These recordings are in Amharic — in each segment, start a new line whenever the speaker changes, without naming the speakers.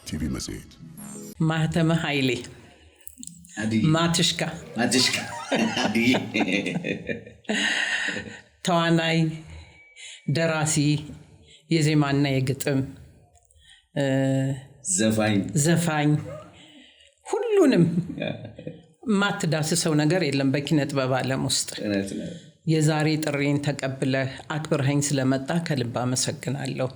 ቲቪ መጽሔት
ማህተመ ኃይሌ ማትሽካ ተዋናይ፣ ደራሲ፣ የዜማና የግጥም ዘፋኝ ሁሉንም ማትዳስሰው ነገር የለም በኪነ ጥበብ ዓለም ውስጥ። የዛሬ ጥሪን ተቀብለህ አክብረኸኝ ስለመጣ ከልብ አመሰግናለሁ።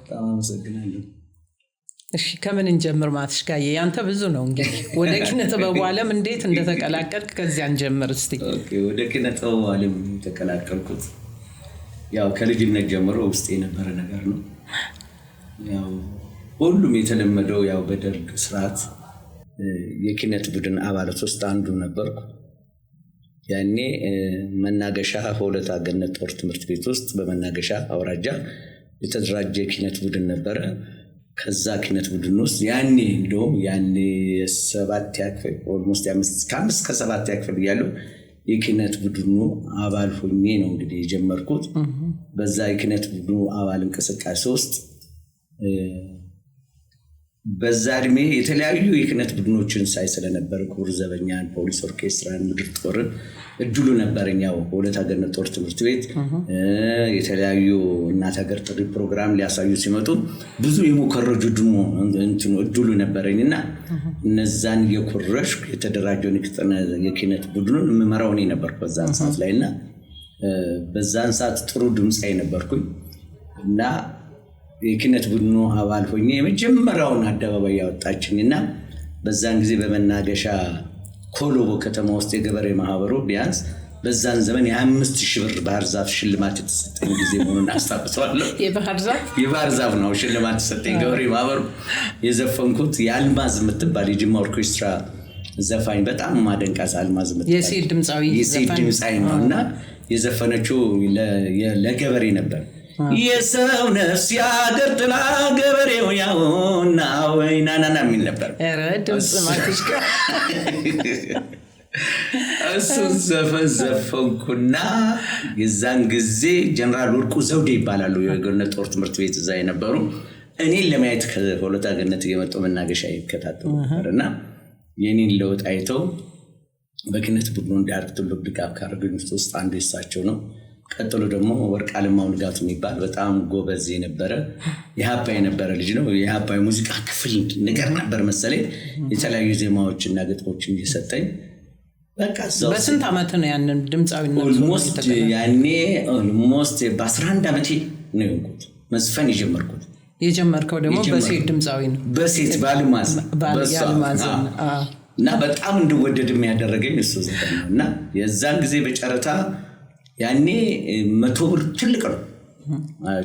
እሺ ከምን እንጀምር ማትሽካዬ? ያንተ ብዙ ነው እንግዲህ ወደ ኪነ ጥበቡ ዓለም እንዴት እንደተቀላቀልክ ከዚያ እንጀምር እስቲ።
ወደ ኪነ ጥበቡ ዓለም ተቀላቀልኩት ያው ከልጅነት ጀምሮ ውስጥ የነበረ ነገር ነው። ያው ሁሉም የተለመደው ያው በደርግ ስርዓት የኪነት ቡድን አባላት ውስጥ አንዱ ነበርኩ። ያኔ መናገሻ ሆለታ ገነት ጦር ትምህርት ቤት ውስጥ በመናገሻ አውራጃ የተደራጀ ኪነት ቡድን ነበረ። ከዛ ኪነት ቡድን ውስጥ ያኔ እንደውም ያኔ 7 ያክፍል ኦልሞስት 5 እስከ 7 ያክፍል ያለው የኪነት ቡድኑ አባል ሆኜ ነው እንግዲህ የጀመርኩት። በዛ የኪነት ቡድኑ አባል እንቅስቃሴ ውስጥ በዛ እድሜ የተለያዩ የኪነት ቡድኖችን ሳይ ስለነበር ክቡር ዘበኛን፣ ፖሊስ ኦርኬስትራን፣ ምድር ጦርን እድሉ ነበረኛው ሆለታ ገነት ጦር ትምህርት ቤት የተለያዩ እናት ሀገር ጥሪ ፕሮግራም ሊያሳዩ ሲመጡ ብዙ የሙከረጁ ድሞ እድሉ ነበረኝና እነዛን የኩረሽ የተደራጀውን የኪነት ቡድኑን መመራው እኔ ነበርኩ በዛን ሰዓት ላይና በዛን ሰዓት ጥሩ ድምጻይ ነበርኩኝ እና የኪነት ቡድኑ አባል ሆኜ የመጀመሪያውን አደባባይ ያወጣችኝና በዛን ጊዜ በመናገሻ ኮሎቦ ከተማ ውስጥ የገበሬ ማህበሩ ቢያንስ በዛን ዘመን የ5000 ብር ባህር ዛፍ ሽልማት የተሰጠኝ ጊዜ መሆኑን አስታውሳለሁ። የባህር ዛፍ ነው ሽልማት የተሰጠኝ ገበሬ ማህበሩ። የዘፈንኩት የአልማዝ የምትባል የጅማ ኦርኬስትራ ዘፋኝ በጣም ማደንቃት አልማዝ የምትባል
የሴት ድምጻዊ
ነውና የዘፈነችው ለገበሬ ነበር። የሰው ነፍስ ያገር ጥላ ገበሬው ያውና ወይናናና የሚል ነበር።
ድምጽ ማትሽካ
እሱ ዘፈንኩና የዛን ጊዜ ጀነራል ወርቁ ዘውዴ ይባላሉ የገነት ጦር ትምህርት ቤት እዛ የነበሩ እኔን ለማየት ከሆለታ ገነት እየመጡ መናገሻ ይከታተሉ ነበርና የኔን ለውጥ አይተው በኪነት ቡድኑ እንዲያርክቱ ድጋፍ ካደረጉኝ ውስጥ አንዱ እሳቸው ነው። ቀጥሎ ደግሞ ወርቅ አለማው ንጋቱ የሚባል በጣም ጎበዝ የነበረ የሀባ የነበረ ልጅ ነው። የሀባ ሙዚቃ ክፍል ነገር ነበር መሰለኝ የተለያዩ ዜማዎችና ግጥሞችን እየሰጠኝ በቃ ዛው
በስንት ዓመት ነው ያንን ድምጻዊነት
ኦልሞስት ያኔ ኦልሞስት በ11 ዓመቴ ነው የሆንኩት መዝፈን የጀመርከው ደግሞ በሴት ድምጻዊ ነው በሴት ባልማዝ እና በጣም እንድወደድ የሚያደርገኝ እሱ ዘፈን ነውና የዛን ጊዜ በጨረታ ያኔ 100 ብር ትልቅ ነው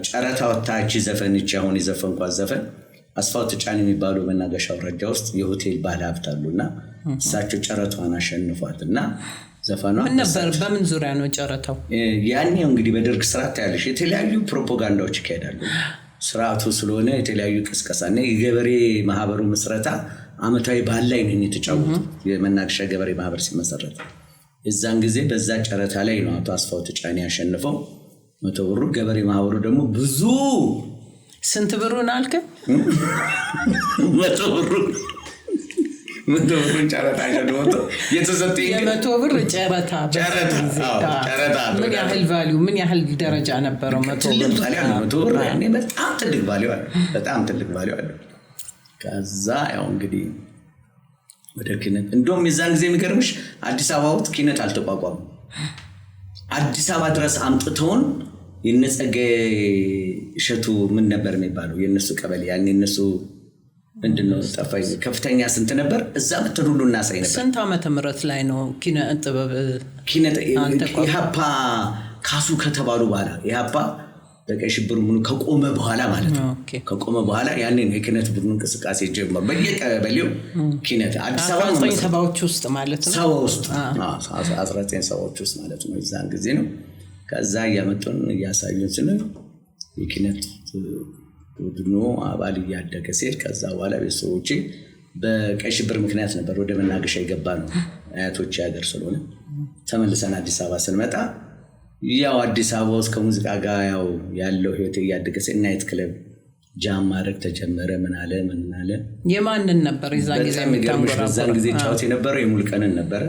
ጨረታ ወጣች ዘፈንች አሁን የዘፈንኳት ዘፈን አስፋው ተጫን የሚባሉ መናገሻ አውራጃ ውስጥ የሆቴል ባለሀብት አሉና እሳቸው ጨረታዋን አሸንፏትና ዘፈኗ
ምን ነበር በምን ዙሪያ ነው ጨረታው?
ያኔ እንግዲህ በደርግ ስርዓት ያለሽ የተለያዩ ፕሮፓጋንዳዎች ይካሄዳሉ። ስርዓቱ ስለሆነ የተለያዩ ቅስቀሳና የገበሬ ማህበሩ መስረታ አመታዊ በዓል ላይ ነው የተጫወቱት። የመናገሻ ገበሬ ማህበር ሲመሰረት የዛን ጊዜ በዛ ጨረታ ላይ ነው አቶ አስፋው ተጫን ያሸንፈው 100 ብር። ገበሬ ማህበሩ ደግሞ ብዙ
ስንት ብሩን አልከ?
100 ብር ጨረታ ሸንፎ የተሰጠኝ
የ100 ብር ጨረታ ምን ያህል ቫልዩ ምን ያህል ደረጃ ነበረው?
100 ብር ያኔ በጣም ትልቅ ቫልዩ አለው። ከዛ ያው እንግዲህ ወደ ኪነት እንደውም የዛን ጊዜ የሚገርምሽ አዲስ አበባ ውስጥ ኪነት አልተቋቋመም። አዲስ አበባ ድረስ አምጥተውን የነጸገ እሸቱ ምን ነበር የሚባለው የነሱ ቀበሌ ያኔ እነሱ ምንድነው ጠፋኝ ከፍተኛ ስንት ነበር እዛ መተሩሉ እናሳይ ነበር።
ስንት ዓመተ ምህረት ላይ ነው ኪነት ጥበብ
ኢህአፓ ካሱ ከተባሉ በኋላ ኢህአፓ በቀይ ሽብር ምን ከቆመ በኋላ ማለት ነው ከቆመ በኋላ ያንን የክነት ቡድን እንቅስቃሴ ጀመረ በየቀበሌው ክነት አዲስ አበባ
1970ዎች ውስጥ ማለት ነው
1970ዎች ውስጥ ማለት ነው እዛን ጊዜ ነው ከዛ ያመጡን ያሳዩን ስለ የክነት ቡድኑ አባል ያደገ ሲል ከዛ በኋላ ቤተሰቦቼ በቀይ ሽብር ምክንያት ነበር ወደ መናገሻ የገባ ነው አያቶች ያገር ስለሆነ ተመልሰን አዲስ አበባ ስንመጣ ያው አዲስ አበባ ውስጥ ከሙዚቃ ጋር ያው ያለው ህይወት ያደገ ሲል ናይት ክለብ ጃም ማድረግ ተጀመረ ምን አለ
የማንን ነበር የዛን ጊዜ የሚታወቀው
በዛን ጊዜ ጫወት የነበረው የሙልቀንን ነበር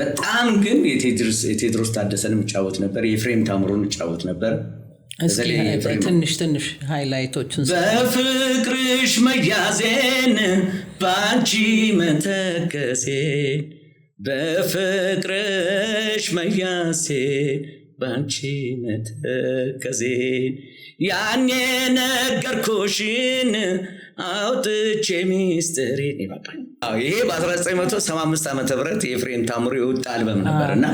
በጣም ግን የቴድሮስ ታደሰንም ጫወት ነበር የፍሬም ታምሮን ጫወት ነበር
ትንሽ ሃይላይቶችን
በፍቅርሽ መያዜን ባንቺ መተከሴ በፍቅርሽ መያዜን ባንቺ መተከሴ ያኔ ነገርኩሽን አውጥቼ ሚስጥሬን ይባባል ይሄ በ1975 ዓመተ ምህረት የፍሬም ታምሮ የወጣ አልበም ነበርና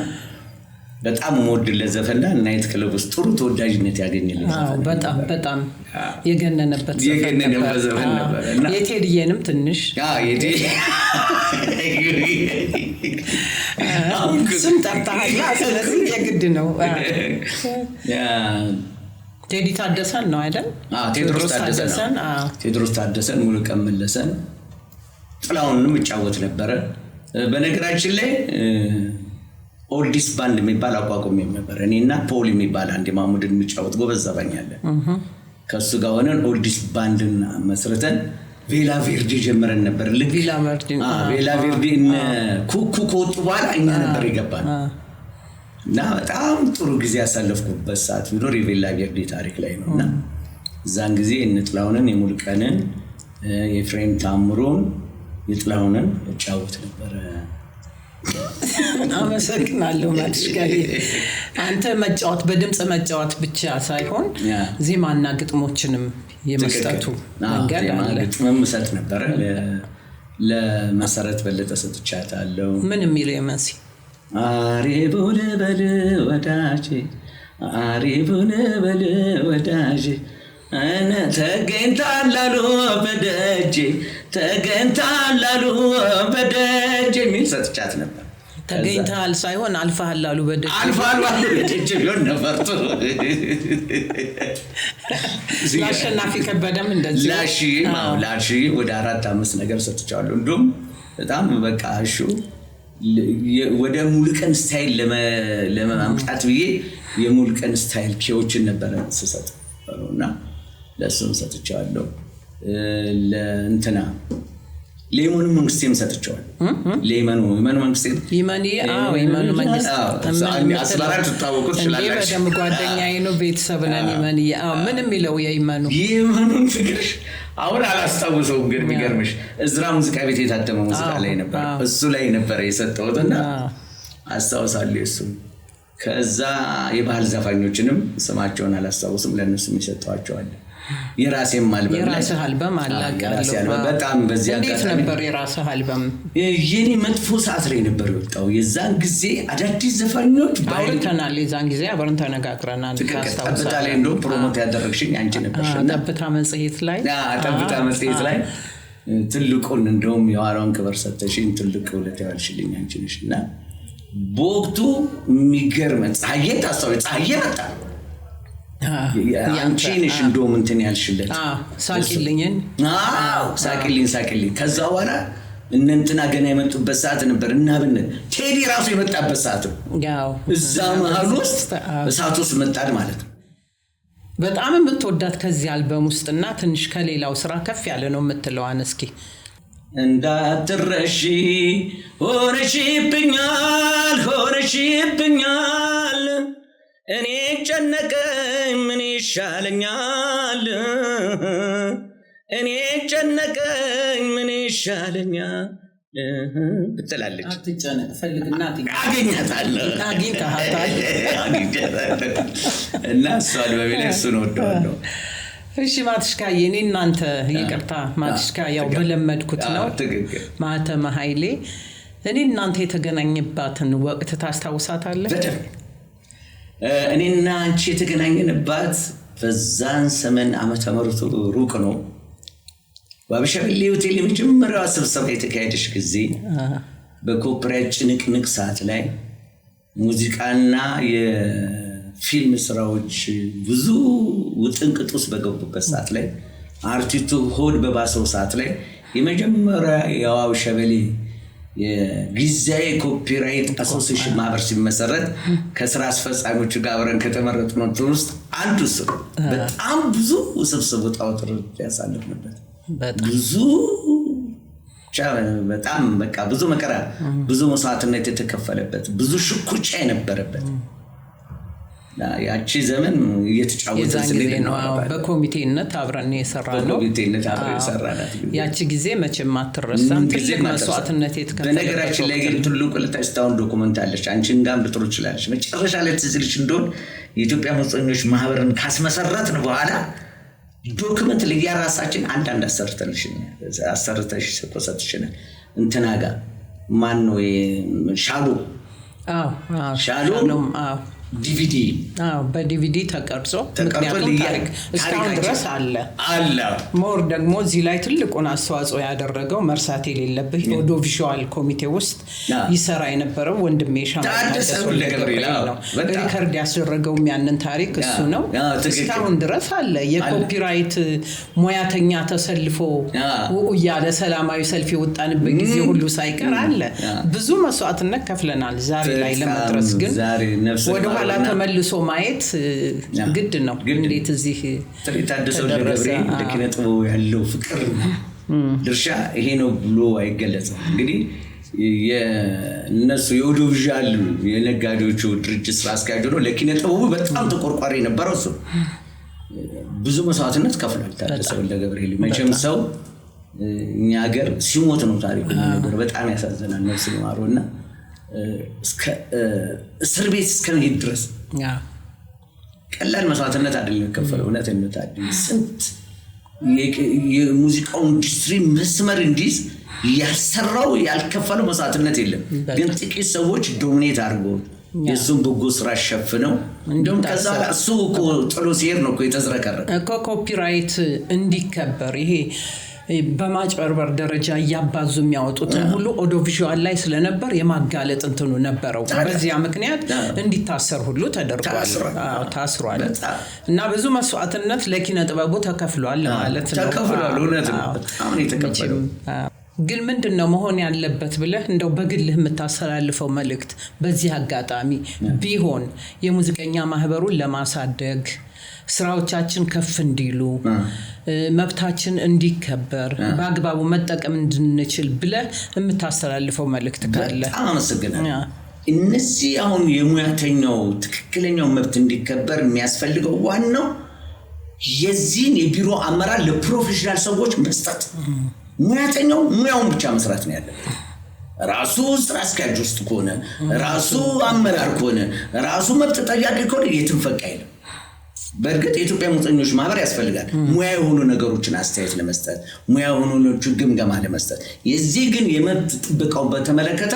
በጣም ሞድለት ዘፈንና ናይት ክለብ ውስጥ ጥሩ ተወዳጅነት ያገኘልኝ
በጣም የገነነበት
ዘፈን ነበር
የቴዲየንም ትንሽ ስም ጠርተሃል ስለዚህ የግድ ነው ቴዲ ታደሰን ነው አይደል
ቴድሮስ ታደሰን ሙሉቀን መለሰን ጥላውንም ጫወት ነበር በነገራችን ላይ ኦልዲስ ባንድ የሚባል አቋቁም ነበር እኔና ፖል የሚባል አንድ ማሙድን የሚጫወት ጎበዝ ዘፋኝ አለ ከሱ ጋር ሆነን ኦልዲስ ባንድን መስርተን ቬላ ቬርዲ ጀመረን ነበር ልክ ቬላ ቬርዲ ኩኩ ከወጡ በኋላ እኛ ነበር የገባን እና በጣም ጥሩ ጊዜ ያሳለፍኩበት ሰዓት ቢኖር የቬላ ቬርዲ ታሪክ ላይ ነውና እዛን ጊዜ እንጥላውንን የሙልቀንን የፍሬም ታምሮን የጥላውንን ጫወት ነበር
አመሰግናለሁ ማትሽጋሪ አንተ መጫወት በድምጽ መጫወት ብቻ ሳይሆን ዜማና ግጥሞችንም የመስጠቱ መንገድ አለ
ግጥምም ሰጥ ነበር ለመሰረት በለጠ ሰጥቻታለሁ
ምን የሚለው የመሲ
አሪቡነ በል ወዳጄ አሪቡነ በል ወዳጄ እነ ተገንታላሉ በደጄ ሚል ሰጥቻት ነበር
ተገኝታል ሳይሆን አልፋላሉ በደጄ
ቢሆን ነበርቱ
ላሸናፊ ከበደም እንደዚህ
ላሺ ወደ 4-5 ነገር ሰጥቻለሁ እንደውም በጣም በቃ እሺ ወደ ሙልቀን ስታይል ለማምጣት ብዬ የሙልቀን ስታይል ኪዎችን ነበር ሰጥቻለሁና ለሱም ሰጥቻለሁ ለእንትና ሌሞን መንግስቴም ሰጥቻለሁ ሌሞን መንግስቴ
ይመኒ ይመኑ መንግስት
አስባራት ተጣወቁት ይችላል
በደም ጓደኛዬ ነው ቤተሰብ ነን ይመኒ ምን የሚለው
ይመኑን ፍቅር አሁን አላስታውሰውም ግን የሚገርምሽ እዝራ ሙዚቃ ቤት የታተመ ሙዚቃ ላይ ነበር እሱ ላይ ነበር የሰጠውትና አስታውሳለሁ እሱ ከዛ የባህል ዘፋኞችንም ስማቸውን አላስታውስም ለነሱ የሚሰጣቸዋል የራሴም አልበም
የራስህ አልበም አላቀርለው
በጣም በዚያ
እንዴት ነበር የራስህ አልበም
የኔ መጥፎ ሰዓት ላይ ነበር ወጣው የዛን ጊዜ አዳዲስ ዘፋኞች
ባይተናል የዛን ጊዜ አብረን ተነጋግረናል
ታስታውሳለህ ታዲያ እንደው ፕሮሞት ያደረግሽኝ አንቺ ነበርሽና
ጠብታ መጽሔት ላይ
ጠብታ መጽሔት ላይ ትልቁን እንደውም የዋራውን ክብር ሰጥተሽኝ ትልቁ ውለታ ያልሽልኝ አንቺ ነሽና በወቅቱ የሚገርም ፀሐዬ ታስታውይ ፀሐዬ መጣ አንቺ ነሽ እንደውም እንትን ያልሽለት
ሳቂልኝን
ሳቂልኝ ከዛ በኋላ እንንትና ገና የመጡበት ሰዓት ነበር እና ቴዲ ራሱ የመጣበት ሰዓት
ያው
እዛ መሃል ውስጥ እሳት ውስጥ መጣድ ማለት ነው
በጣም የምትወዳት ከዚህ አልበም ውስጥና ትንሽ ከሌላው ስራ ከፍ ያለ ነው የምትለዋን እስኪ
እንዳትረሺ ሆነሽብኛል እኔ ጨነቀኝ ምን ይሻለኛል ብትላለች
አትጨነቅ ፈልግና
አገኛታለሁ እና እሷ አልበሜ ላይ እሱን ወደዋለሁ
እሺ ማትሽካዬ እኔ እናንተ ይቅርታ ማትሽካ ያው በለመድኩት ነው ማተመ ኃይሌ እኔ እናንተ የተገናኘባትን ወቅት ታስታውሳታለህ
እኔና አንቺ የተገናኘንባት በዛን ዘመን ዓመተ ምህረቱ ሩቅ ነው። በአበሻበሌ ሆቴል የመጀመሪያው ስብሰባ የተካሄደች ጊዜ በኮፒራይት ጭንቅንቅ ሰዓት ላይ ሙዚቃና የፊልም ስራዎች ብዙ ውጥንቅጥ ውስጥ በገቡበት ሰዓት ላይ አርቲስቱ ሆድ በባሰው ሰዓት ላይ የመጀመሪያ የአበሻበሌ የጊዜያዊ ኮፒራይት አሶሲዬሽን ማህበር ሲመሰረት ከስራ አስፈጻሚዎቹ ጋር አብረን ከተመረጥነው ውስጥ አንዱ እሱ በጣም ብዙ ውስብስብ ውጣ ውረድ ያሳለፍንበት ብዙ በጣም በቃ ብዙ መከራ ብዙ መስዋዕትነት የተከፈለበት ብዙ ሽኩቻ የነበረበት ያቺ ዘመን እየተጫወተ ስለነበረ ነው።
በኮሚቴነት አብረን የሰራነው ያቺ ጊዜ መቼም አትረሳም። ትልቅ መስዋዕትነት የተከፈለበት
በነገራችን ላይ ግን ትልቁ ለታስታውን ዶክመንት አለች። አንቺን ጋር ልጥሩ ይችላልሽ። መጨረሻ ላይ ትዝልሽ እንደሆነ የኢትዮጵያ ሙዚቀኞች ማህበርን ካስመሰረትን በኋላ ዶክመንት ለያራሳችን አንድ አሰርተሽ ሰጥተሽና እንትናጋ ማን ነው ሻሎ ዲቪዲ
በዲቪዲ ተቀርጾ ምክንያቱም ታሪክ እስካሁን ድረስ አለ ሞር ደግሞ እዚህ ላይ ትልቁን አስተዋጽኦ ያደረገው መርሳት የሌለበት ኦዲዮቪዥዋል ኮሚቴ ውስጥ ይሰራ የነበረው ወንድሜ ሻማው ነው። ሪከርድ ያስደረገው ያንን ታሪክ እሱ ነው። እስካሁን ድረስ አለ። የኮፒራይት ሙያተኛ ተሰልፎ ያለ ሰላማዊ ሰልፍ የወጣንበት ጊዜ ሁሉ ሳይቀር አለ። ብዙ መስዋዕትነት ከፍለናል ዛሬ ላይ ለመድረስ ግን ወደ ኋላ ተመልሶ ማየት ግድ ነው። እንዴት እዚህ
ታደሰው ለገብሬ ለኪነጥቦ ያለው ፍቅር ድርሻ ይሄ ነው ብሎ አይገለጽም። እንግዲህ የነሱ የኦዲዮቪዥዋል የነጋዴዎቹ ድርጅት ስራ አስኪያጅ ነው። ለኪነጥቦ በጣም ተቆርቋሪ ነበረው እሱ ብዙ መስዋዕትነት ከፍሏል። ታደሰው ለገብሬ መቼም ሰው እኛ ሀገር ሲሞት ነው ታሪኩ ነገር በጣም ያሳዝናል። ነው ሲማሩና እስከ እስር ቤት እስከመሄድ ድረስ ቀላል መስዋዕትነት አይደለም የከፈለው። እውነትነት አይደለም። ስንት የሙዚቃው ኢንዱስትሪ መስመር እንዲዝ ያልሰራው ያልከፈለው መስዋዕትነት የለም። ግን ጥቂት ሰዎች ዶሚኔት አድርገው የሱን በጎ ስራ ሸፍነው እንደውም ከዛ እሱ ጥሎ ሲሄድ ነው የተዝረከረከው።
ኮፒራይት እንዲከበር ይሄ በማጭበርበር ደረጃ ያባዙ የሚያወጡት ሁሉ ኦዲዮቪዥዋል ላይ ስለነበር የማጋለጥ እንትኑ ነበረው። በዚያ ምክንያት እንዲታሰር ሁሉ ተደርጓል። ታስሯል እና ብዙ መስዋዕትነት ለኪነ ጥበቡ ተከፍሏል ማለት ነው።
ተከፍሏል። እውነት ነው። አሁን የተከፈለው
ግን ምንድነው መሆን ያለበት ብለህ እንደው በግልህ የምታስተላልፈው መልእክት በዚህ አጋጣሚ ቢሆን የሙዚቀኛ ማህበሩን ለማሳደግ ስራዎቻችን ከፍ እንዲሉ መብታችን እንዲከበር በአግባቡ መጠቀም እንድንችል ብለህ የምታስተላልፈው መልእክት ካለ?
አመሰግናለሁ። እነዚህ አሁን የሙያተኛው ትክክለኛው መብት እንዲከበር የሚያስፈልገው ዋናው የዚህን የቢሮ አመራር ለፕሮፌሽናል ሰዎች መስጠት። ሙያተኛው ሙያውን ብቻ መስራት ነው ያለበት። ራሱ ስራ አስኪያጅ ውስጥ ከሆነ ራሱ አመራር ከሆነ ራሱ መብት ጠያቂ ከሆነ የትም ፈቅ አይልም። በእርግጥ የኢትዮጵያ ሙዚቀኞች ማህበር ያስፈልጋል ሙያ የሆኑ ነገሮችን አስተያየት ለመስጠት፣ ሙያ የሆኑ ነገሮችን ግምገማ ለመስጠት። የዚህ ግን የመብት ጥበቃውን በተመለከተ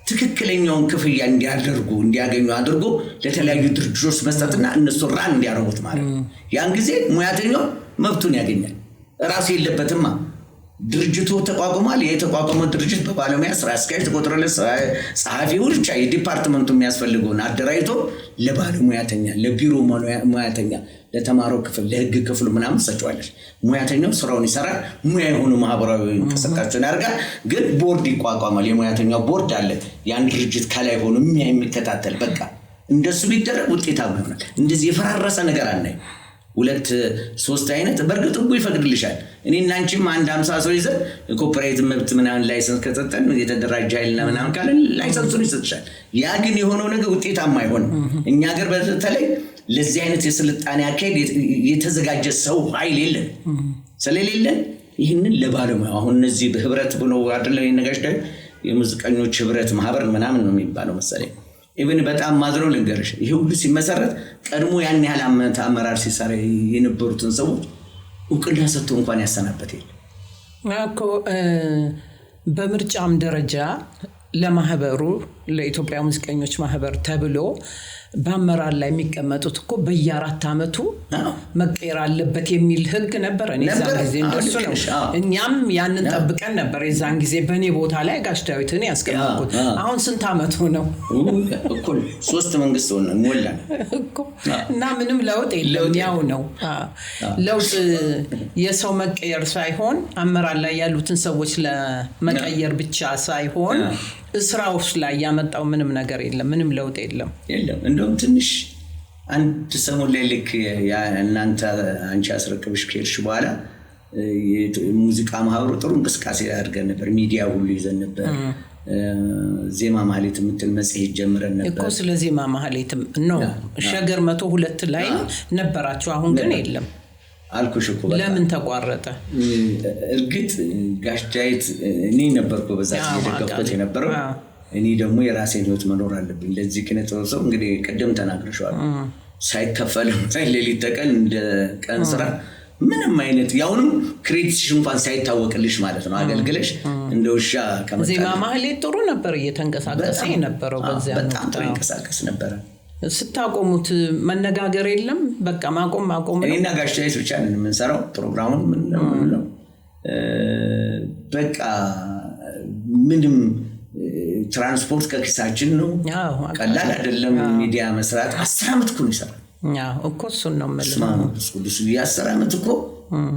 ትክክለኛውን ክፍያ እንዲያገኙ አድርጎ ለተለያዩ ድርጅቶች መስጠትና እነሱ ራን እንዲያረጉት ማለት ነው። ያን ጊዜ ሙያተኛው መብቱን ያገኛል። ራሱ የለበትማ። ድርጅቱ ተቋቁሟል። የተቋቋመው ድርጅት በባለሙያ ስራ አስኪያጅ ተቆጥሮለት ጸሐፊው ብቻ የዲፓርትመንቱ የሚያስፈልገውን አደራጅቶ ለባለሙያተኛ ለቢሮ ሙያተኛ ለተማረው ክፍል ለህግ ክፍሉ ምናምን ሰጥቷለች። ሙያተኛው ስራውን ይሰራል። ሙያ የሆኑ ማህበራዊ እንቅስቃሴዎችን ያደርጋል። ግን ቦርድ ይቋቋማል። የሙያተኛው ቦርድ አለ። ያን ድርጅት ከላይ ሆኖ የሚከታተል በቃ እንደሱ ቢደረግ ውጤታማ ይሆናል። እንደዚህ የፈራረሰ ነገር አናይ። 2-3 አይነት በርግጥ ህጉ ይፈቅድልሻል። እኔና አንቺም አንድ 50 ሰው ይዘን ኮፒራይት መብት ምናምን ላይሰንስ ከተጠን የተደራጀ ኃይልና ምናምን ካለ ላይሰንሱን ይሰጥሻል። ያ ግን የሆነው ነገር ውጤታማ አይሆንም። እኛ ሀገር በተለይ ለዚህ አይነት የስልጣኔ አካሄድ የተዘጋጀ ሰው ኃይል የለም። ስለሌለን ይህንን ለባለሙያ አሁን እነዚህ በህብረት ብለው አይደለም የነጋሽ የሙዚቀኞች ህብረት ማህበር ምናምን ነው የሚባለው መሰለኝ። ኢቭን በጣም ማዝረው ልንገርሽ ይሄ ሁሉ ሲመሰረት ቀድሞ ያን ያህል ዓመት አመራር ሲሰራ የነበሩትን ሰዎች እውቅና ሰጥቶ እንኳን ያሰናበት የለም
እኮ። በምርጫም ደረጃ ለማህበሩ ለኢትዮጵያ ሙዚቀኞች ማህበር ተብሎ በአመራር ላይ የሚቀመጡት እኮ በየ4 ዓመቱ መቀየር አለበት የሚል ህግ ነበር። እኔ ዛን ጊዜ እንደሱ ነው። እኛም ያንን ጠብቀን ነበር። የዛን ጊዜ በእኔ ቦታ ላይ ጋሽ ዳዊትን ያስቀመጥኩት። አሁን ስንት ዓመቱ ነው?
እኮ 3 መንግስት ሆነ ሞላ
እኮ እና ምንም ለውጥ የለም። ያው ነው ለውጥ የሰው መቀየር ሳይሆን አመራር ላይ ያሉትን ሰዎች ለመቀየር ብቻ ሳይሆን እስራውስ ላይ ያመጣው ምንም ነገር የለም። ምንም ለውጥ የለም።
እንደውም ትንሽ አንድ ሰሞን ላይ ልክ እናንተ አንቺ አስረክብሽ ከሄድሽ በኋላ ሙዚቃ ማህበሩ ጥሩ እንቅስቃሴ አድርገን ነበር። ሚዲያ ሁሉ ይዘን ነበር። ዜማ ማህሌት የምትል መጽሔት ጀምረን ነበር
እኮ። ስለ ዜማ ማህሌትም ነው ሸገር 102 ላይ ነበራችሁ። አሁን ግን የለም
አልኩሽ እኮ።
ለምን ተቋረጠ?
እርግጥ ጋሽ ዳዊት እኔ ነበርኩ በዛ ሲደገፍኩት የነበረው። እኔ ደግሞ የራሴን ህይወት መኖር አለብኝ። ለዚህ ኪነት ሰው እንግዲህ ቀደም ተናግረሻል። ሳይከፈልም ሌሊት ተቀን እንደ ቀን ስራ ምንም አይነት ያውንም ክሬዲት እንኳን ሳይታወቅልሽ ማለት ነው አገልግለሽ እንደ ውሻ ከመጣ
ዜማ ማህሌት ጥሩ ነበር እየተንቀሳቀሰ የነበረው። በዚያ ነው
በጣም ጥሩ ይንቀሳቀስ ነበር።
ስታቆሙት መነጋገር የለም። በቃ ማቆም ነው።
እኔና ጋሽ ዳዊት ብቻ ነን የምንሰራው ፕሮግራሙን ምን ነው በቃ ምንም ትራንስፖርት ከኪሳችን ነው። ቀላል አይደለም ሚዲያ መስራት። 10 ዓመት እኮ ነው ይሰራል።
እኮ እሱን ነው የምልህ።
እሱ የ10 ዓመት እኮ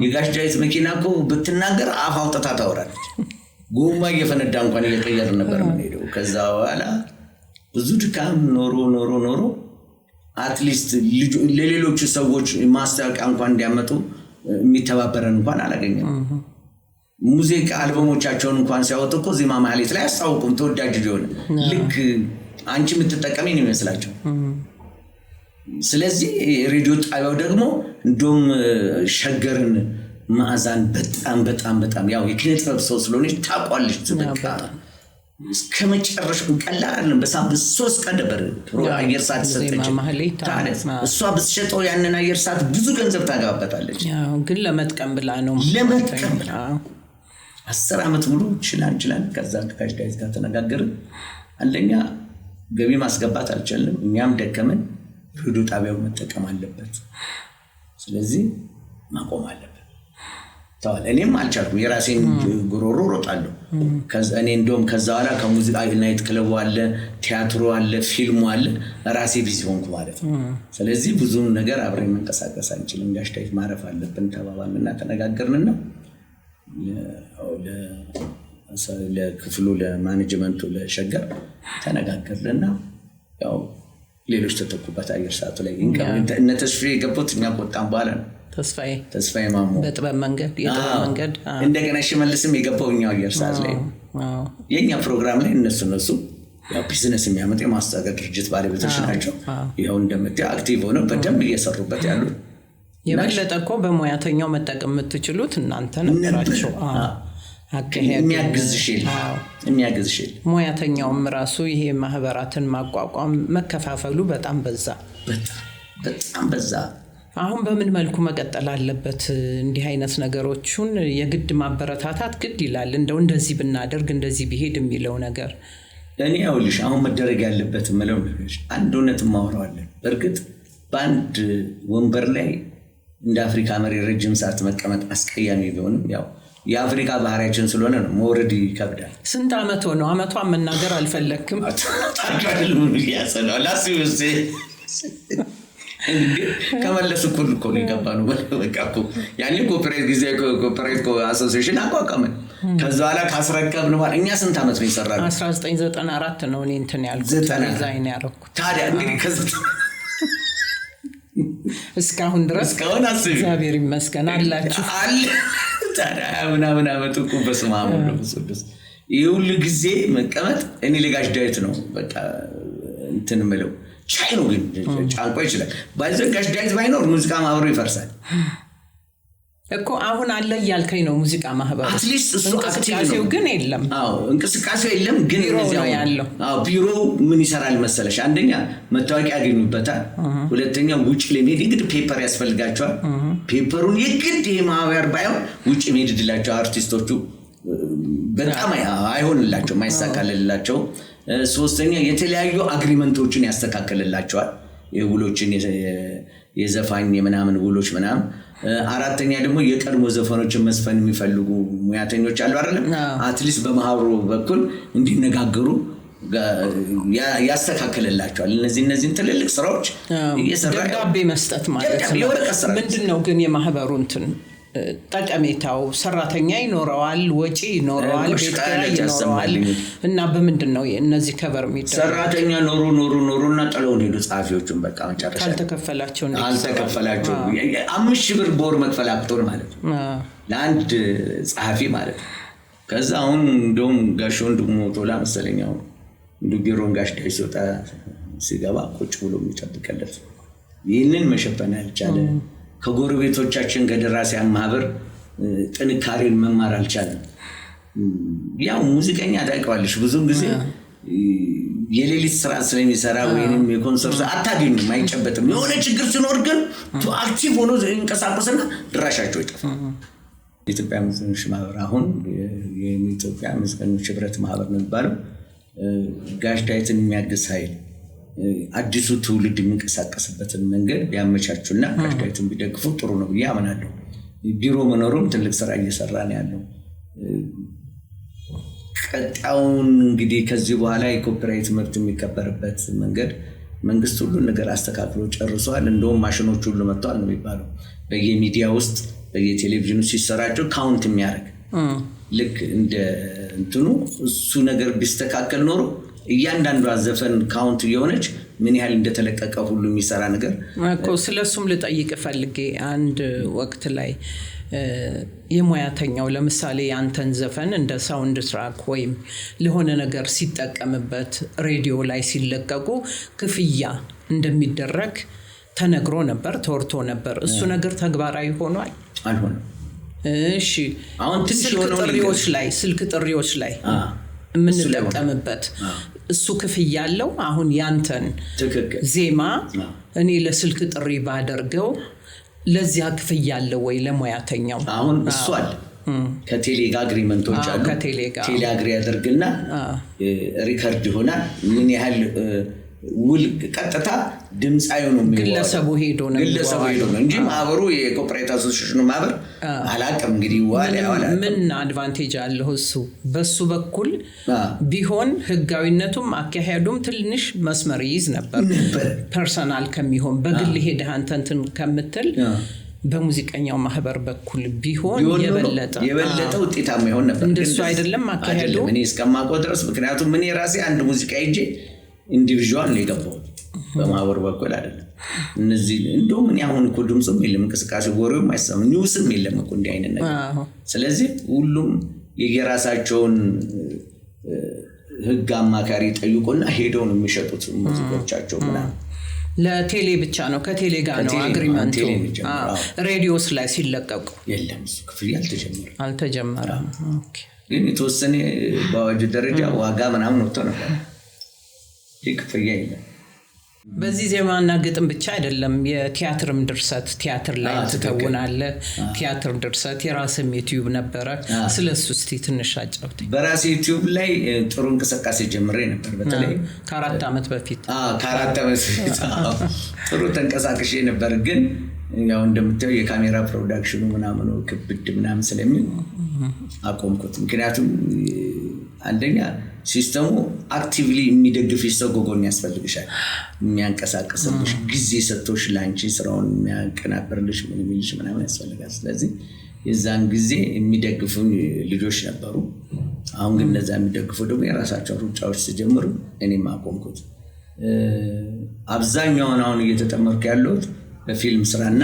የጋሽ ዳዊት መኪና እኮ ብትናገር አፍ አውጥታ ታወራለች። ጎማ እየፈነዳ እንኳን እየቀየርን ነበር የምንሄደው። ከዛ በኋላ ብዙ ድካም ኖሮ አትሊስት ለሌሎቹ ሰዎች ማስታወቂያ እንኳን እንዲያመጡ የሚተባበረን እንኳን አላገኘም። ሙዚቃ አልበሞቻቸውን እንኳን ሲያወጡ እኮ ዜማ ማህሌት ላይ አስታውቁም ተወዳጅ ሊሆን ልክ አንቺ የምትጠቀመኝ ነው ይመስላቸው። ስለዚህ ሬዲዮ ጣቢያው ደግሞ እንደውም ሸገርን ማዕዛን በጣም ያው የኪነ ጥበብ ሰው ስለሆነች ታቋለች። በቃ እስከመጨረሻው ቀላል አይደለም። በሳምንት 3 ቀን ነበር አየር ሰዓት ሰጠች። እሷ ብትሸጠው ያንን አየር ሰዓት ብዙ ገንዘብ ታጋባታለች።
ግን ለመጥቀም ብላ ነው።
10 ዓመት ሙሉ ችላን ከዛ ጋሽ ዳዊት ጋር ተነጋገርን። አንደኛ ገቢ ማስገባት አልቻልንም። እኛም ደከመን። ሬዲዮ ጣቢያው መጠቀም አለበት። ስለዚህ ማቆም አለበት ታውቃለህ። እኔም አልቻልኩም። የራሴን ጉሮሮ ሮጣለሁ። እኔ እንደውም ከዛ በኋላ ከሙዚቃ ናይት ክለቡ አለ፣ ቲያትሩ አለ፣ ፊልሙ አለ። ራሴ ቢዚ ሆንኩ ማለት ነው። ስለዚህ ብዙ ነገር አብረን መንቀሳቀስ አንችልም። ጋሽ ዳዊት ማረፍ አለብን ተባባልንና ተነጋገርንና ለክፍሉ ለማኔጅመንቱ ለሸገር ተነጋገርንና ያው ሌሎች ተተኩበት አየር ሰዓቱ ላይ እነ ተስፋዬ የገቡት እኛ ቆጣን በኋላ ነው። ተስፋዬ ማሞ
በጥበብ መንገድ
እንደገና ሽመልስም የገባው እኛው አየር ሰዓት ላይ የኛ ፕሮግራም ላይ እነሱ ያው ቢዝነስ የሚያመጣ የማስታወቂያ ድርጅት ባለቤቶች ናቸው። ይኸው እንደምታየው አክቲቭ ሆነው በደንብ እየሰሩበት ያሉ
የበለጠ እኮ በሙያተኛው መጠቀም የምትችሉት እናንተ ነበራችሁ።
የሚያግዝሽ
ሙያተኛውም ራሱ ይሄ ማህበራትን ማቋቋም መከፋፈሉ በጣም በዛ። አሁን በምን መልኩ መቀጠል አለበት? እንዲህ አይነት ነገሮችን የግድ ማበረታታት ግድ ይላል። እንደዚህ ብናደርግ እንደዚህ ቢሄድ የሚለው ነገር
እኔ ያውልሽ አሁን መደረግ ያለበት ምለው ነገር አንድ እውነት ማወራዋለን። በእርግጥ በአንድ ወንበር ላይ እንደ አፍሪካ መሪ ረጅም ሰዓት መቀመጥ አስቀያሚ ቢሆንም ያው የአፍሪካ ባህሪያችን ስለሆነ ነው። መውረድ ይከብዳል።
ስንት ዓመት ሆነው? ዓመቷን መናገር አልፈለግክም።
ከመለሱ እኩል እኮ ነው የገባነው። በቃ እኮ ያኔ ኮርፖሬት ጊዜ ኮርፖሬት አሶሲዬሽን አቋቋመን። ከዛ በኋላ ካስረከብን በኋላ እኛ ስንት ዓመት ነው የሰራነው?
1994 ነው እኔ እንትን ያልኩት ዲዛይን ያደረኩት።
ታዲያ እንግዲህ
እስካሁን ድረስ እግዚአብሔር ይመስገን አላችሁ
አለ። ታዲያ ምናምን አመጡ እኮ በስመ አብ ወወልድ ወመንፈስ ቅዱስ። ይህ ሁሉ ጊዜ መቀመጥ እኔ ለጋሽ ዳዊት ነው በቃ እንትን የምለው። ቻይ ነው ግን ጫንቆ ይችላል። ጋሽ ዳዊት ባይኖር ሙዚቃ ማህበሩ ይፈርሳል
እኮ። አሁን አለ እያልከኝ ነው ሙዚቃ ማህበሩ።
አትሊስት እሱ
እንቅስቃሴው ግን የለም።
እንቅስቃሴው የለም ግን ቢሮ ምን ይሰራል መሰለሽ? አንደኛ መታወቂያ ያገኙበታል። ሁለተኛ ውጭ ለመሄድ የግድ ፔፐር ያስፈልጋቸዋል። ፔፐሩን የግድ ይሄ ማህበር ባይሆን ውጭ መሄድ ድላቸው አርቲስቶቹ በጣም አይሆንላቸው፣ ማይሳካልላቸው። ሶስተኛ የተለያዩ አግሪመንቶችን ያስተካክልላቸዋል። የውሎችን የዘፋኝ የምናምን ውሎች ምናምን አራተኛ ደግሞ የቀድሞ ዘፈኖችን መስፈን የሚፈልጉ ሙያተኞች አሉ አይደል አትሊስት በማህበሩ በኩል እንዲነጋገሩ ያስተካክለላቸዋል እነዚህን ትልልቅ ስራዎች
እየሰራ ደብዳቤ መስጠት ማለት ነው ምንድነው ግን የማህበሩ እንትን ጠቀሜታው ሰራተኛ ይኖረዋል ወጪ ይኖረዋል ቤት ኪራይ ይኖረዋል እና በምንድነው እነዚህ ከቨር የሚደረግ
ሰራተኛ ኖሩና ጠለው ሄዱ ጻፊዎቹን በቃ መጨረሻ
ካልተከፈላቸው
አልተከፈላቸው 5,000 ብር በወር መክፈል አቅቶን ማለት ነው ለአንድ ጻፊ ማለት ነው ከዛ አሁን እንደውም ጋሽ ወንድሙ ቶላ መሰለኛው እንዱ ቢሮን ጋሽ ዳይሶታ ሲገባ ቁጭ ብሎ የሚጠብቀለት ይህንን መሸፈን አልቻለ ከጎረቤቶቻችን ከደራሲያን ማህበር ጥንካሬን መማር አልቻለም ያው ሙዚቀኛ ታውቃለሽ ብዙም ጊዜ የሌሊት ስራ ስለሚሰራ ወይንም የኮንሰርት አታገኙም አይጨበጥም የሆነ ችግር ሲኖር ግን አክቲቭ ሆኖ እንቀሳቀስና ድራሻቸው ይጠፋል የኢትዮጵያ ሙዚቀኞች ማህበር አሁን የኢትዮጵያ ሙዚቀኞች ህብረት ማህበር ነው የሚባለው ጋሽ ዳዊትን የሚያግዝ ኃይል አዲሱ ትውልድ የሚንቀሳቀስበትን መንገድ ቢያመቻቹና ጋሽ ዳዊትን ቢደግፉ ጥሩ ነው ብዬ አምናለሁ ቢሮ መኖሩም ትልቅ ስራ እየሰራ ነው ያለው ቀጣውን እንግዲህ ከዚህ በኋላ የኮፒራይት መብት የሚከበርበት መንገድ መንግስት ሁሉ ነገር አስተካክሎ ጨርሷል እንደውም ማሽኖች ሁሉ መጥተዋል ነው የሚባለው በየሚዲያ ውስጥ በየቴሌቪዥኑ ሲሰራጩ ካውንት የሚያደርግ ልክ እንደ እንትኑ እሱ ነገር ቢስተካከል ኖሮ እያንዳንዱ ዘፈን ካውንት የሆነች ምን ያህል እንደተለቀቀ ሁሉ የሚሰራ ነገር
እኮ ስለሱም ልጠይቅ ፈልጌ አንድ ወቅት ላይ የሙያተኛው ለምሳሌ አንተን ዘፈን እንደ ሳውንድ ትራክ ወይም ለሆነ ነገር ሲጠቀምበት ሬዲዮ ላይ ሲለቀቁ ክፍያ እንደሚደረግ ተነግሮ ነበር ተወርቶ ነበር እሱ ነገር ተግባራዊ ሆኗል
አልሆነም
እሺ አሁን ስልክ ጥሪዎች ላይ የምንጠቀምበት እሱ ክፍያ ያለው አሁን ያንተን ዜማ እኔ ለስልክ ጥሪ ባደርገው ለዚያ ክፍያ ያለው ወይ ለሙያተኛው
አሁን እሱ አለ ከቴሌ ጋር አግሪመንቶች አሉ ቴሌ አግሪ ያደርግና ሪከርድ ይሆናል ምን ያህል ውል ቀጥታ ድምጻዩ ነው
ግለሰቡ ሄዶ ነው
እንጂ ማህበሩ የኮኦፐሬቲቭ አሶሲዬሽኑ ማህበር አላቀም እንግዲህ
ምን አድቫንቴጅ አለው እሱ በሱ በኩል ቢሆን ህጋዊነቱም አካሄዱም ትንሽ መስመር ይይዝ ነበር ፐርሰናል ከሚሆን በግል ሄደህ አንተን ከምትል በሙዚቀኛው ማህበር በኩል ቢሆን
የበለጠ ውጤታማ ይሆን ነበር
እንደሱ አይደለም አካሄዱ
እኔ እስከማውቀው ድረስ ምክንያቱም ምን ራሴ አንድ ሙዚቃ ይዤ ኢንዲቪጁዋል ነው የገባው በማህበር በኩል አይደለም እነዚህ እንደው ምን ያሁን እኮ ድምጽም የለም እንቅስቃሴ ወሬውም አይሰማም ኒውስም የለም እኮ እንዲህ አይነት ነገር ስለዚህ ሁሉም የየራሳቸውን ህግ አማካሪ ጠይቁና ሄደው ነው የሚሸጡት ሙዚቃዎቻቸው ምናምን
ለቴሌ ብቻ ነው ከቴሌ ጋር ነው አግሪመንቱ ሬዲዮስ ላይ ሲለቀቁ
የለም እሱ ክፍያ
አልተጀመረም
ኦኬ ግን የተወሰነ በአዋጅ ደረጃ ዋጋ ምናምን ወጥቶ ነበር ይክፈያ ይላል
በዚህ ዜማና ግጥም ብቻ አይደለም የቲያትርም ድርሰት ቲያትር ላይ ተተውናለህ ቲያትር ድርሰት የራስም ዩቲዩብ ነበረ ስለሱ እስቲ ትንሽ አጫውት
በራሴ ዩቲዩብ ላይ ጥሩ እንቅስቃሴ ጀምሬ ነበር በተለይ
ከ4 አመት በፊት
ከ4 አመት በፊት ጥሩ ተንቀሳቅሼ ነበር ግን ያው እንደምታየው የካሜራ ፕሮዳክሽኑ ምናምን ክብድ ምናምን ስለሚል አቆምኩት ምክንያቱም አንደኛ ሲስተሙ አክቲቭሊ የሚደግፍ ሰው ጎጎን ያስፈልግሻል የሚያንቀሳቅስልሽ ጊዜ ሰጥቶሽ ላንቺ ስራውን የሚያቀናብርልሽ ምን የሚልሽ ምናምን ያስፈልጋል ስለዚህ የዛን ጊዜ የሚደግፉ ልጆች ነበሩ አሁን ግን እነዛ የሚደግፉ ደግሞ የራሳቸው ሩጫዎች ሲጀምሩ እኔም አቆምኩት አብዛኛውን አሁን እየተጠመርኩ ያለሁት በፊልም ስራና